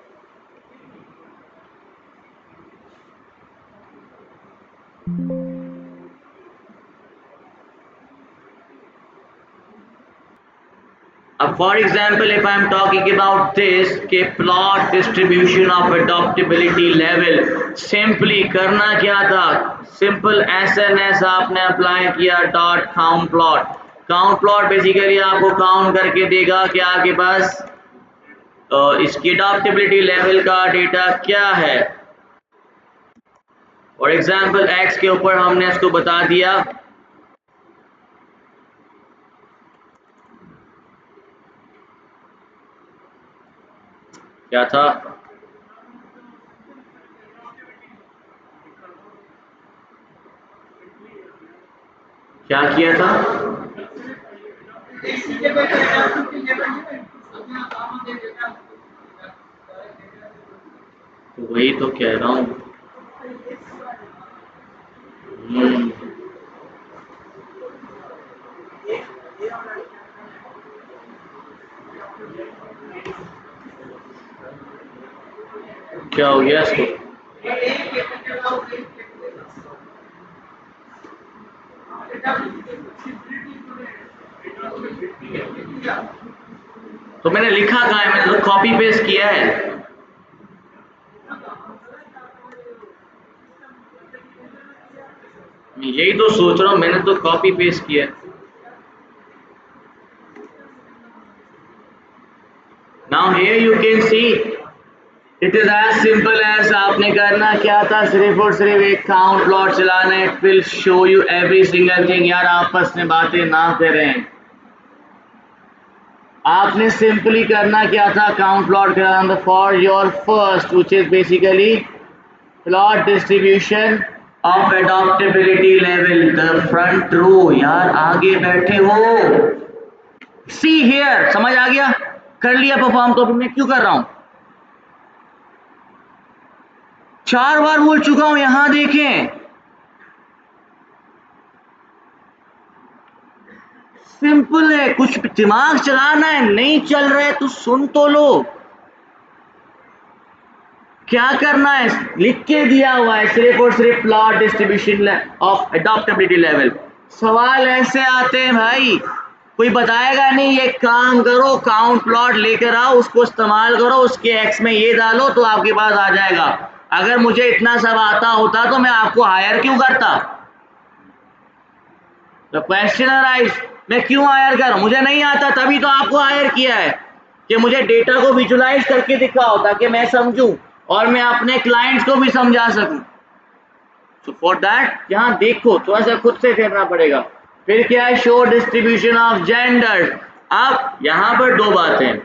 अब for example if I am talking about this के plot distribution of adoptability level, simply करना क्या था, सिंपल एसएनएस आपने अप्लाई किया dot count plot. Count plot basically आपको काउंट करके देगा कि आपके पास इसकी अडॉप्टेबिलिटी लेवल का डेटा क्या है। फॉर एग्जाम्पल एक्स के ऊपर हमने इसको बता दिया क्या था, क्या किया था, तो वही तो कह रहा हूँ। क्या हो गया इसको, तो मैंने लिखा कहाँ है, मैंने तो कॉपी पेस्ट किया है। यही तो सोच रहा हूँ, मैंने तो कॉपी पेस्ट किया है। Now here you can see it is as simple as आपने करना क्या था, सिर्फ और सिर्फ एक काउंट प्लॉट चलाना है। It will show you every single thing. यार आपस में बातें ना करें, आपने सिंपली करना क्या था, काउंट प्लॉट कराना for your first which is basically plot distribution of adoptability level the front row. यार आगे बैठे हो, सी हियर, समझ आ गया, कर लिया परफॉर्म। तो मैं क्यों कर रहा हूं, 4 बार बोल चुका हूं, यहां देखें सिंपल है, कुछ दिमाग चलाना है, नहीं चल रहा है तो सुन तो लो। क्या करना है, लिख के दिया हुआ है सिर्फ और सिर्फ plot distribution of adoptability level. सवाल ऐसे आते हैं भाई, कोई बताएगा नहीं, ये काम करो, काउंट प्लॉट लेकर आओ, उसको इस्तेमाल करो, उसके एक्स में ये डालो तो आपके पास आ जाएगा। अगर मुझे इतना सब आता होता तो मैं आपको हायर क्यों करता? तो क्वेश्चन अराइज, मैं क्यों हायर करूं? मुझे नहीं आता, तभी तो आपको हायर किया है कि मुझे डेटा को विजुलाइज करके दिखाओ ताकि मैं समझूं और मैं अपने क्लाइंट्स को भी समझा सकूं। सो फॉर दैट यहाँ देखो थोड़ा सा खुद से करना पड़ेगा। फिर क्या है, शो डिस्ट्रीब्यूशन ऑफ जेंडर। अब यहाँ पर दो बातें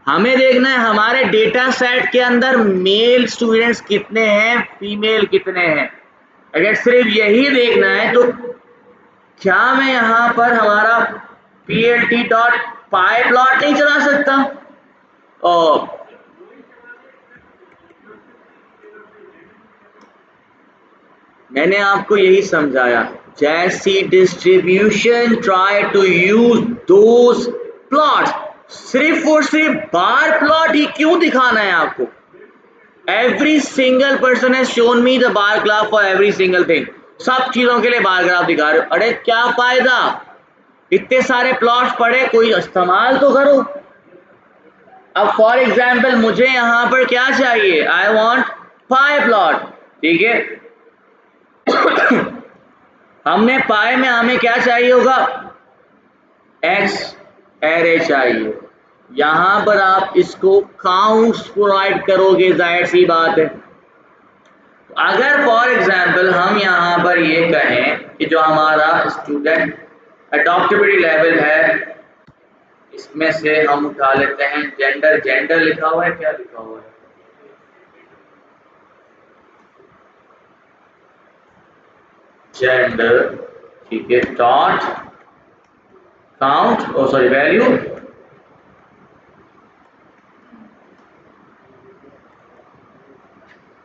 हमें देखना है, हमारे डेटा सेट के अंदर मेल स्टूडेंट्स कितने हैं, फीमेल कितने हैं। अगर सिर्फ यही देखना है तो क्या मैं यहाँ पर हमारा plt डॉट पाई प्लॉट नहीं चला सकता? और मैंने आपको यही समझाया, जैसी distribution try to use those plots. सिर्फ और सिर्फ बार प्लॉट ही क्यों दिखाना है आपको? Every single person has shown me the bar graph for every single thing. सब चीजों के लिए बार ग्राफ दिखा रहे हो, अरे क्या फायदा? इतने सारे प्लॉट्स पड़े, कोई इस्तेमाल तो करो। अब फॉर एग्जाम्पल मुझे यहाँ पर क्या चाहिए, आई वॉन्ट पाई प्लॉट, ठीक है। हमने पाई में हमें क्या चाहिए होगा, एक्स एरे चाहिए। यहां पर आप इसको काउंट्स प्रोवाइड करोगे, जाहिर सी बात है। अगर फॉर एग्जाम्पल हम यहाँ पर ये कहें कि जो हमारा स्टूडेंट अडॉप्टेबिलिटी लेवल है, इसमें से हम उठा लेते हैं जेंडर। जेंडर लिखा हुआ है, क्या लिखा हुआ है? जेंडर, ठीक है, डॉट काउंट, ओ सॉरी वैल्यू,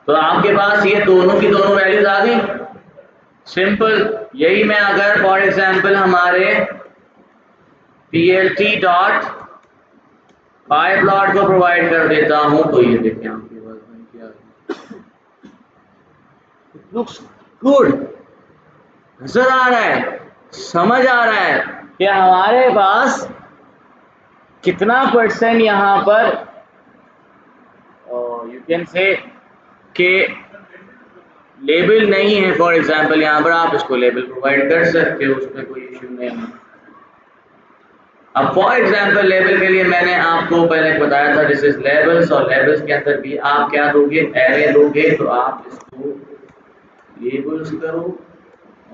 तो आपके पास ये दोनों की दोनों वैल्यूज आ गई। सिंपल, यही मैं अगर फॉर एग्जांपल हमारे plt डॉट पाई प्लॉट को प्रोवाइड कर देता हूं तो ये देखें आपके पास में क्या लुक्स गुड, नजर आ रहा है, समझ आ रहा है कि हमारे पास कितना परसेंट यहाँ पर यू कैन से के लेबल नहीं है। फॉर एग्जांपल यहाँ पर आप इसको लेबल प्रोवाइड कर सकते हो, उसमें कोई इश्यू नहीं है। अब फॉर एग्जांपल लेबल के लिए मैंने आपको पहले बताया था दिस इज लेबल्स, और लेबल्स के अंदर भी आप क्या दोगे, एरे दोगे, तो आप इसको लेबल्स करो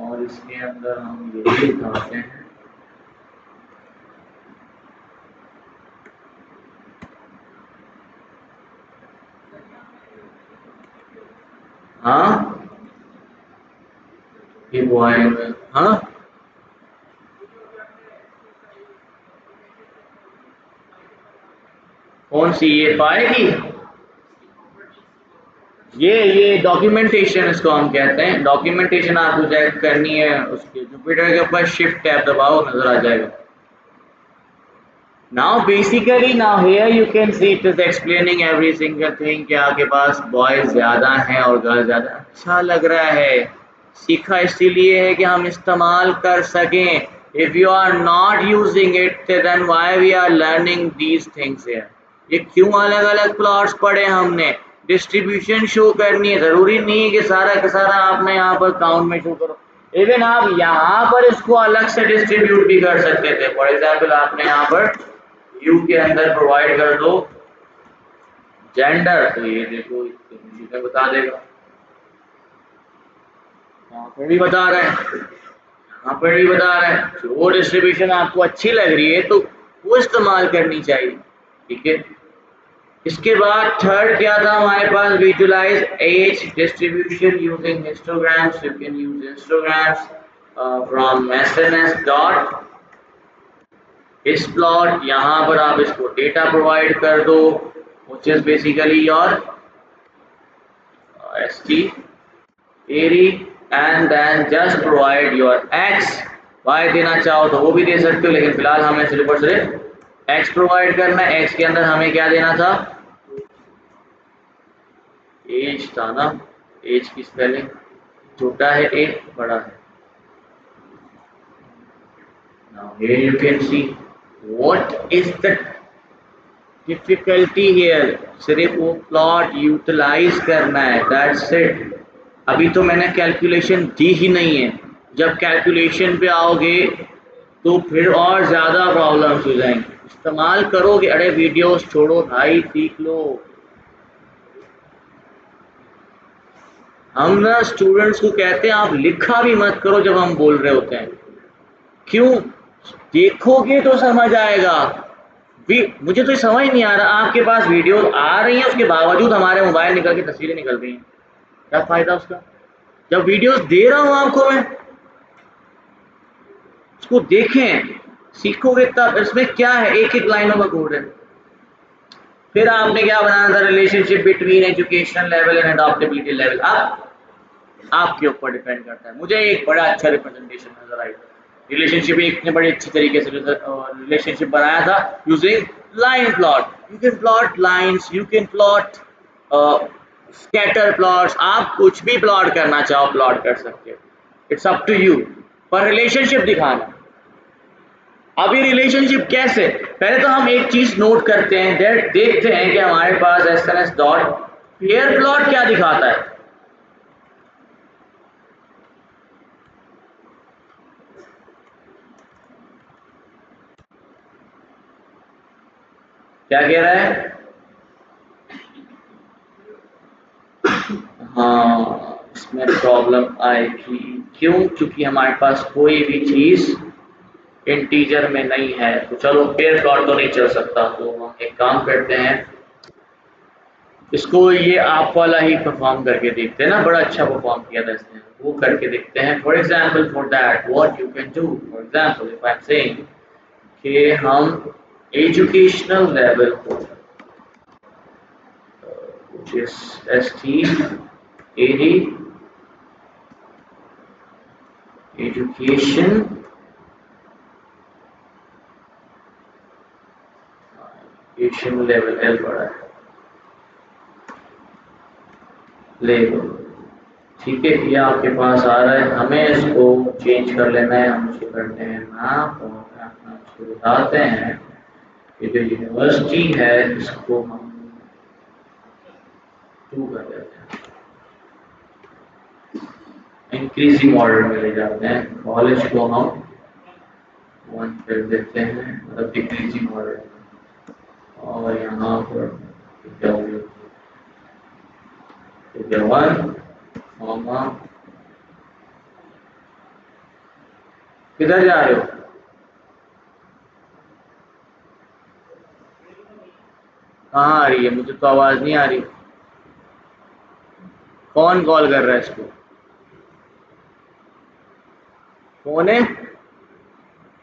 और इसके अंदर हम ये दिखाते हैं। हाँ ये पॉइंट, हाँ कौन सी, ये पाएगी, ये डॉक्यूमेंटेशन इसको हम कहते हैं। डॉक्यूमेंटेशन आपको चेक करनी है, उसके जुपिटर के ऊपर शिफ्ट टैब दबाओ, नजर आ जाएगा। Now basically now here you can see it is explaining every single thing कि आपके पास बॉयज ज्यादा हैं और गर्ल्स ज्यादा। अच्छा लग रहा है, सीखा इसीलिए है कि हम इस्तेमाल कर सकें। If you are not using it then why we are learning these things here? ये क्यों अलग अलग प्लॉट्स पढ़े हमने? डिस्ट्रीब्यूशन शो करनी है, जरूरी नहीं है कि सारा का सारा आपने यहाँ पर काउंट में शो करो। इवन आप यहाँ पर इसको अलग से डिस्ट्रीब्यूट भी कर सकते थे। फॉर एग्जाम्पल आपने यहाँ पर यू के अंदर प्रोवाइड कर दो जेंडर, तो ये देखो इसमें बता देगा, यहाँ पर भी बता रहा है, यहाँ पर भी बता रहा है। जो डिस्ट्रीब्यूशन आपको अच्छी लग रही है तो वो इस्तेमाल करनी चाहिए, ठीक है। इसके बाद थर्ड क्या था हमारे पास, visualise age distribution using histograms. You can use histograms from SNS dot hist plot. यहाँ पर आप इसको डेटा प्रोवाइड कर दो which is basically your st area and then just provide your x y देना चाहो तो वो भी दे सकते हो, लेकिन फिलहाल हमें सिर्फ और सिर्फ x प्रोवाइड करना है। x के अंदर हमें क्या देना था, एज था ना, एज की स्पेलिंग छोटा है a, बड़ा है। Now here you can see what is the difficulty here, सिर्फ वो प्लॉट यूटिलाइज करना है, दैट्स इट। अभी तो मैंने कैलकुलेशन दी ही नहीं है, जब कैलकुलेशन पे आओगे तो फिर और ज़्यादा प्रॉब्लम्स हो जाएंगी। इस्तेमाल करोगे, अरे वीडियोस छोड़ो भाई, सीख लो। हम ना स्टूडेंट्स को कहते हैं आप लिखा भी मत करो जब हम बोल रहे होते हैं, क्यों? देखोगे तो समझ आएगा। मुझे तो समझ नहीं आ रहा, आपके पास वीडियो आ रही हैं उसके बावजूद हमारे मोबाइल निकल के तस्वीरें निकल रही हैं, क्या फायदा उसका? जब वीडियोस दे रहा हूँ आपको मैं, उसको देखें, सीखोगे तब। इसमें क्या है, एक एक लाइनों का कोड है। फिर आपने क्या बनाना था, relationship between educational level and adoptability level. अब आपके ऊपर डिपेंड करता है। मुझे एक बड़ा अच्छा रिप्रेजेंटेशन नजर आई, रिलेशनशिप एक ने बड़े अच्छे तरीके से रिलेशनशिप बनाया था using line plot. You can plot lines, you can plot scatter plots, आप कुछ भी प्लॉट करना चाहो प्लॉट कर सकते हो, इट्स अप टू यू, पर रिलेशनशिप दिखाना। अभी रिलेशनशिप कैसे, पहले तो हम एक चीज नोट करते हैं, देखते हैं कि हमारे पास एसएनएस डॉट पेयर प्लॉट क्या दिखाता है। क्या कह रहा है? हाँ, इसमें प्रॉब्लम आएगी, क्यों? क्योंकि हमारे पास कोई भी चीज इंटीजर में नहीं है, तो चलो पेयर प्लॉट तो नहीं चल सकता, तो हम एक काम करते हैं, इसको ये आप वाला ही परफॉर्म करके देखते हैं ना, बड़ा अच्छा परफॉर्म किया था इसने, वो करके देखते हैं। For example, for that what you can do, for example if I am saying कि हम एजुकेशनल लेवल को which is ST AD education level, L बड़ा है, लेवल, ठीक है, ये आपके पास आ रहा है। हमें इसको चेंज कर लेना है, हम इसको करते हैं मैप और अपना इसको बताते हैं कि जो यूनिवर्सिटी है इसको हम 2 कर देते हैं, इंक्रीजिंग ऑर्डर में ले जाते हैं। कॉलेज को हम 1 कर देते हैं, मतलब डिक्रीजिंग ऑर्डर, और यहाँ पर क्या हो गया, 1 कॉमा, किधर जा रहे हो? कहाँ आ रही है? मुझे तो आवाज नहीं आ रही। कौन कॉल कर रहा है इसको? कौन है?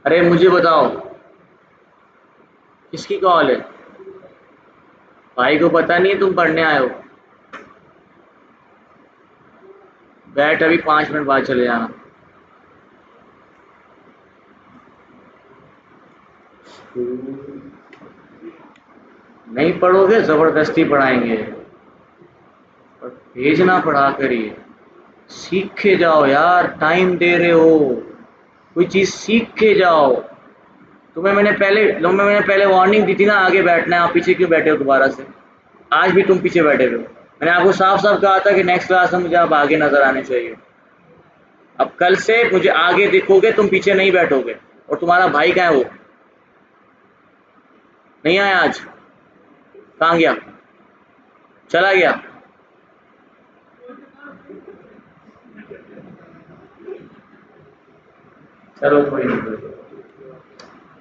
अरे मुझे बताओ किसकी कॉल है? भाई को पता नहीं है तुम पढ़ने आए हो? बैठ, अभी 5 मिनट बाद चले जाना। नहीं पढ़ोगे, जबरदस्ती पढ़ाएंगे, और भेजना पढ़ा करिए, सीख के जाओ यार, टाइम दे रहे हो, कोई चीज सीख के जाओ। तुम्हें मैंने पहले वार्निंग दी थी ना, आगे बैठना है, आप पीछे क्यों बैठे हो दोबारा से? आज भी तुम पीछे बैठे हो। मैंने आपको साफ साफ कहा था कि नेक्स्ट क्लास में मुझे आप आगे नजर आने चाहिए। अब कल से मुझे आगे दिखोगे, तुम पीछे नहीं बैठोगे। और तुम्हारा भाई कहाँ है? वो नहीं आया आज, कहाँ गया? चला गया? चलो कोई नहीं।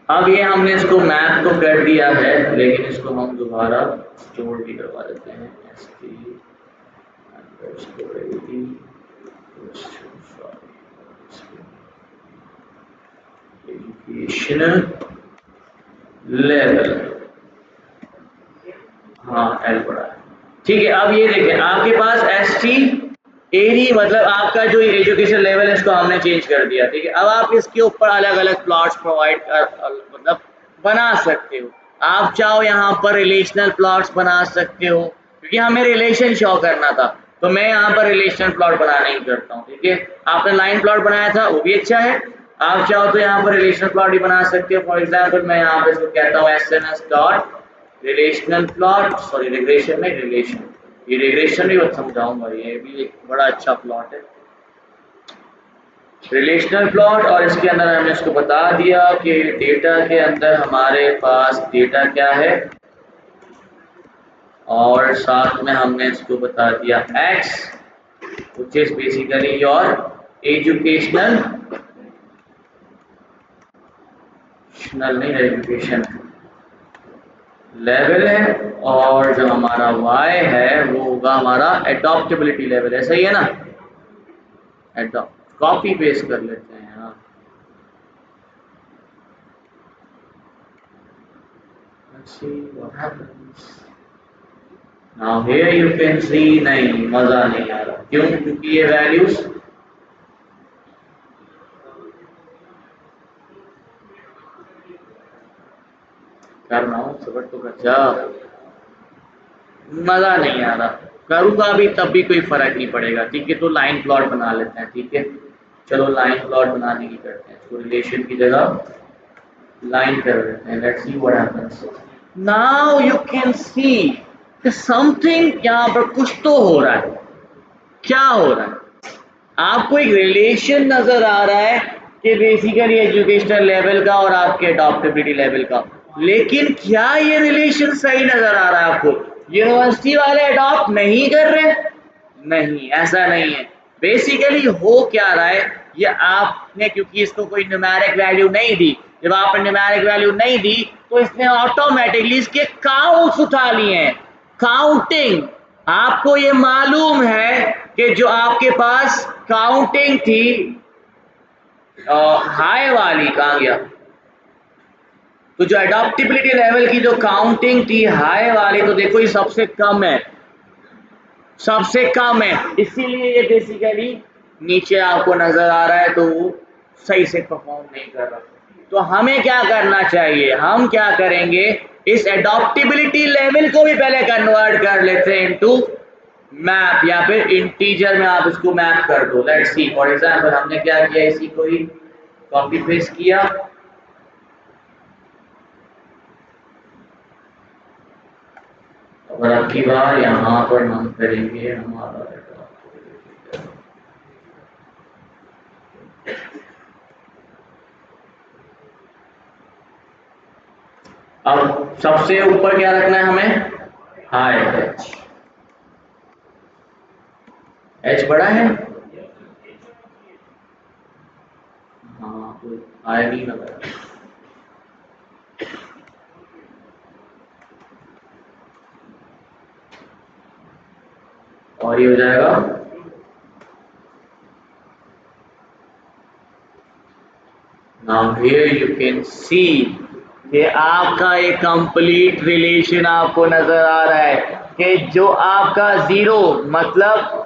अब ये हमने इसको मैप तो कर दिया है, लेकिन इसको हम दोबारा स्टोर भी करवा देते हैं। एजुकेशनल लेवल, हाँ एल पड़ा है, ठीक है। अब ये देखें आपके पास ST एरी मतलब आपका जो एजुकेशन लेवल है इसको हमने चेंज कर दिया, ठीक है। अब आप इसके ऊपर अलग अलग प्लॉट्स प्रोवाइड कर मतलब बना सकते हो। आप चाहो यहाँ पर रिलेशनल प्लॉट्स बना सकते हो, क्योंकि हमें रिलेशन शो करना था, तो मैं यहाँ पर रिलेशनल प्लॉट बनाना ही करता हूँ, ठीक है। आपने लाइन प्लॉट बनाया था वो भी अच्छा है, आप चाहो तो यहाँ पर रिलेशनल प्लॉट भी बना सकते हो। फॉर एग्जाम्पल मैं यहाँ पर इसको कहता हूँ SMS dot relational plot, sorry regression में रिलेशन, ये रिग्रेशन भी बहुत समझाऊंगा, ये भी एक बड़ा अच्छा प्लॉट है रिलेशनल प्लॉट। और इसके अंदर हमने इसको बता दिया कि डेटा के अंदर हमारे पास डेटा क्या है, और साथ में हमने इसको बता दिया x which is basically your educational नहीं एजुकेशन लेवल है, और जो हमारा y है वो होगा हमारा एडॉप्टेबिलिटी लेवल है, सही है ना। एडॉप्ट कॉपी पेस्ट कर लेते हैं यहाँ। Let's see what happens. Now here you can see नहीं मजा नहीं आ रहा, क्यों? क्योंकि ये वैल्यूज करना हो सबर तो कर जा, मजा नहीं आ रहा, करूँगा भी तब भी कोई फर्क नहीं पड़ेगा, ठीक है। तो लाइन प्लॉट बना लेते हैं, ठीक है। चलो लाइन प्लॉट बनाने की करते हैं, इसको रिलेशन की जगह लाइन कर देते हैं। Let's see what happens. Now you can सी कि समथिंग यहाँ पर कुछ तो हो रहा है। क्या हो रहा है? आपको एक रिलेशन नजर आ रहा है कि बेसिकली एजुकेशनल लेवल का और आपके अडॉप्टेबिलिटी लेवल का, लेकिन क्या ये रिलेशन सही नजर आ रहा है आपको? यूनिवर्सिटी वाले अडॉप्ट नहीं कर रहे? नहीं, ऐसा नहीं है। बेसिकली हो क्या रहा है, ये आपने क्योंकि इसको कोई न्यूमेरिक वैल्यू नहीं दी, जब आपने न्यूमेरिक वैल्यू नहीं दी तो इसने ऑटोमेटिकली इसके काउंट्स उठा लिए हैं। काउंटिंग, आपको ये मालूम है कि जो आपके पास काउंटिंग थी हाई वाली, कहाँ गया? तो जो अडॉप्टेबिलिटी लेवल की जो काउंटिंग थी हाई वाली, तो देखो ये सबसे कम है, सबसे कम है, इसीलिए ये बेसिकली नीचे आपको नजर आ रहा है, तो वो सही से परफॉर्म नहीं कर रहा। तो हमें क्या करना चाहिए? हम क्या करेंगे, इस एडॉप्टेबिलिटी लेवल को भी पहले कन्वर्ट कर लेते हैं इनटू मैप, या फिर इंटीजर में आप इसको मैप कर दो। लेट्स सी फॉर एग्जांपल हमने क्या किया, इसी को ही कॉपी पेस्ट किया, और अब की बार यहाँ पर हम करेंगे हमारा अब सबसे ऊपर क्या रखना है हमें? High H. एच बड़ा है, हाँ तो हाई नहीं लग रहा, और ये हो जाएगा नाउ हियर यू कैन सी कि आपका एक कंप्लीट रिलेशन आपको नजर आ रहा है कि जो आपका जीरो मतलब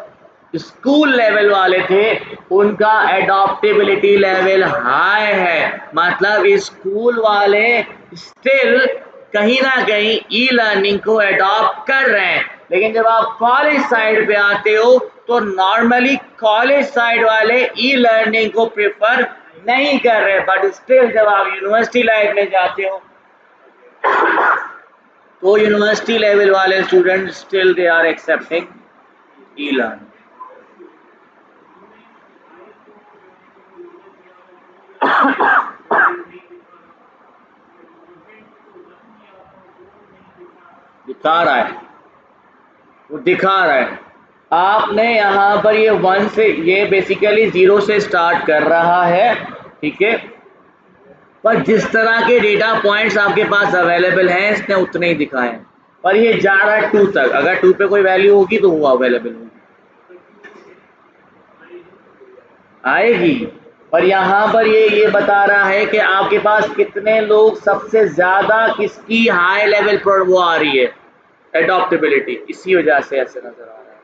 स्कूल लेवल वाले थे उनका एडॉप्टेबिलिटी लेवल हाई है, मतलब स्कूल वाले स्टिल कहीं ना कहीं ई लर्निंग को एडॉप्ट कर रहे हैं। लेकिन जब आप कॉलेज साइड पे आते हो तो नॉर्मली कॉलेज साइड वाले ई लर्निंग को प्रेफर नहीं कर रहे, बट स्टिल जब आप यूनिवर्सिटी लाइफ में जाते हो तो यूनिवर्सिटी लेवल वाले student still they are accepting e learning. दिखा रहा है, वो दिखा रहा है आपने यहाँ पर ये 1 से, ये बेसिकली 0 से स्टार्ट कर रहा है, ठीक है। पर जिस तरह के डेटा पॉइंट्स आपके पास अवेलेबल हैं इसने उतने ही दिखाए हैं, पर ये जा रहा है 2 तक। अगर 2 पे कोई वैल्यू होगी तो वो अवेलेबल होगी, आएगी। पर यहाँ पर ये बता रहा है कि आपके पास कितने लोग, सबसे ज्यादा किसकी हाई लेवल पर वो आ रही है एडॉप्टेबिलिटी, इसी वजह से ऐसे नजर आ रहा है,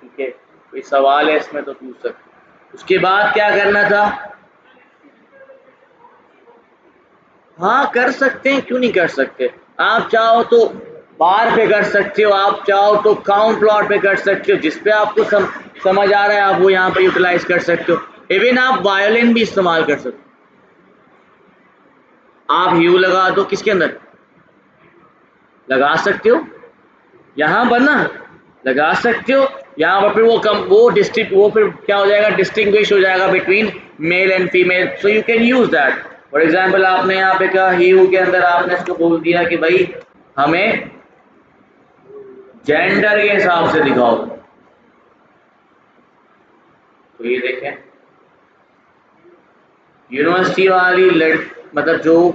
ठीक है। कोई सवाल है इसमें तो पूछ सकते। उसके बाद क्या करना था? हाँ कर सकते हैं, क्यों नहीं कर सकते। आप चाहो तो बार पे कर सकते हो, आप चाहो तो काउंट प्लॉट पे कर सकते हो, जिस पे आपको समझ आ रहा है आप वो यहाँ पे यूटिलाइज कर सकते हो। इवन आप वायोलिन भी इस्तेमाल कर सकते हो। आप ह्यू लगा दो, किसके अंदर लगा सकते हो, यहाँ पर ना लगा सकते हो, यहाँ पर फिर वो फिर क्या हो जाएगा, डिस्टिंग्विश हो जाएगा between male and female, so you can use that. For example आपने यहाँ पे कहा ह्यू के अंदर आपने इसको बोल दिया कि भाई हमें जेंडर के हिसाब से दिखाओ, तो ये देखें यूनिवर्सिटी वाली मतलब जो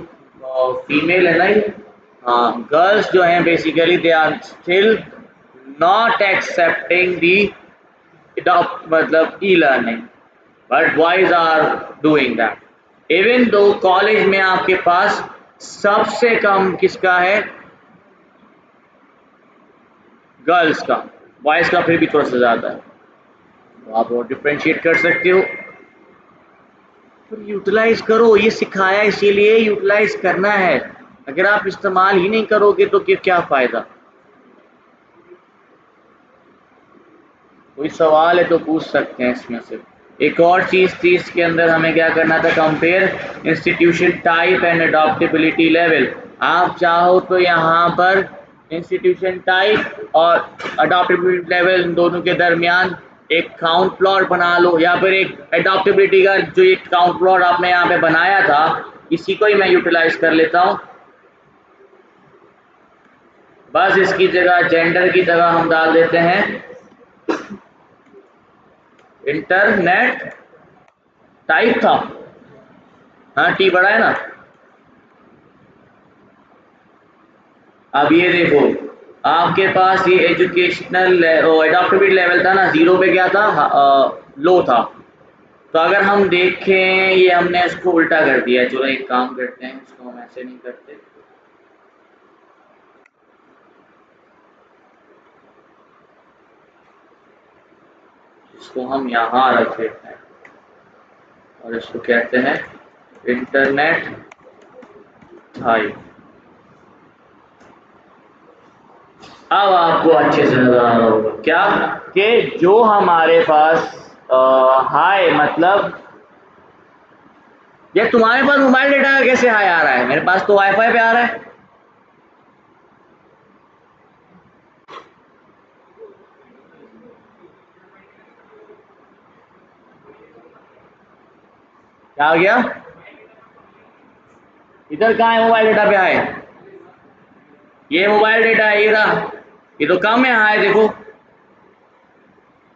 फीमेल है ना, हाँ गर्ल्स जो हैं basically they are still not accepting the मतलब e learning, but boys are doing that. Even though college में आपके पास सबसे कम किसका है, गर्ल्स का, बॉयज का फिर भी थोड़ा सा ज्यादा है, तो आप वो डिफ्रेंशिएट कर सकते हो। तो यूटिलाइज करो, ये सिखाया इसीलिए यूटिलाइज करना है। अगर आप इस्तेमाल ही नहीं करोगे तो क्या फायदा। कोई सवाल है तो पूछ सकते हैं इसमें से। एक और चीज थी इसके अंदर, हमें क्या करना था, compare institution type and adoptability level. आप चाहो तो यहाँ पर इंस्टीट्यूशन टाइप और अडॉप्टेबिलिटी लेवल इन दोनों के दरमियान एक काउंट प्लॉट बना लो, या फिर एक अडॉप्टेबिलिटी का जो एक काउंट प्लॉट आपने यहाँ पे बनाया था इसी को ही मैं यूटिलाइज कर लेता हूँ। बस इसकी जगह जेंडर की जगह हम डाल देते हैं इंटरनेट टाइप था, हाँ टी बड़ा है ना। अब ये देखो आपके पास ये एजुकेशनल एडॉप्टेबिलिटी लेवल था ना, 0 पे क्या था, लो था। तो अगर हम देखें ये हमने इसको उल्टा कर दिया है, चलो एक काम करते हैं, इसको हम ऐसे नहीं करते, इसको हम यहाँ रख देते हैं और इसको कहते हैं इंटरनेट टाइप। अब आपको अच्छे से नजर आ रहा होगा क्या कि जो हमारे पास हाई मतलब, ये तुम्हारे पास मोबाइल डेटा का कैसे हाई आ रहा है, मेरे पास तो वाईफाई पे आ रहा है। क्या आ गया, इधर कहाँ है मोबाइल डेटा पे हाई, ये मोबाइल डेटा है, ये रहा, ये तो कम है हाई देखो।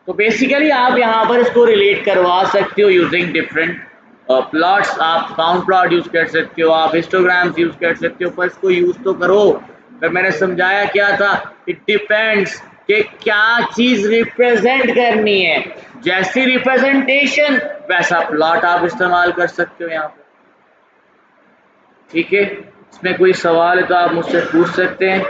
तो बेसिकली आप यहाँ पर इसको रिलेट करवा सकते हो यूजिंग डिफरेंट प्लॉट्स। आप काउंट प्लॉट यूज कर सकते हो, आप हिस्टोग्राम्स यूज कर सकते हो, पर इसको यूज तो करो। फिर मैंने समझाया क्या था, इट डिपेंड्स कि क्या चीज रिप्रेजेंट करनी है, जैसी रिप्रेजेंटेशन वैसा प्लॉट आप इस्तेमाल कर सकते हो यहाँ पे। ठीक है, इसमें कोई सवाल है तो आप मुझसे पूछ सकते हैं।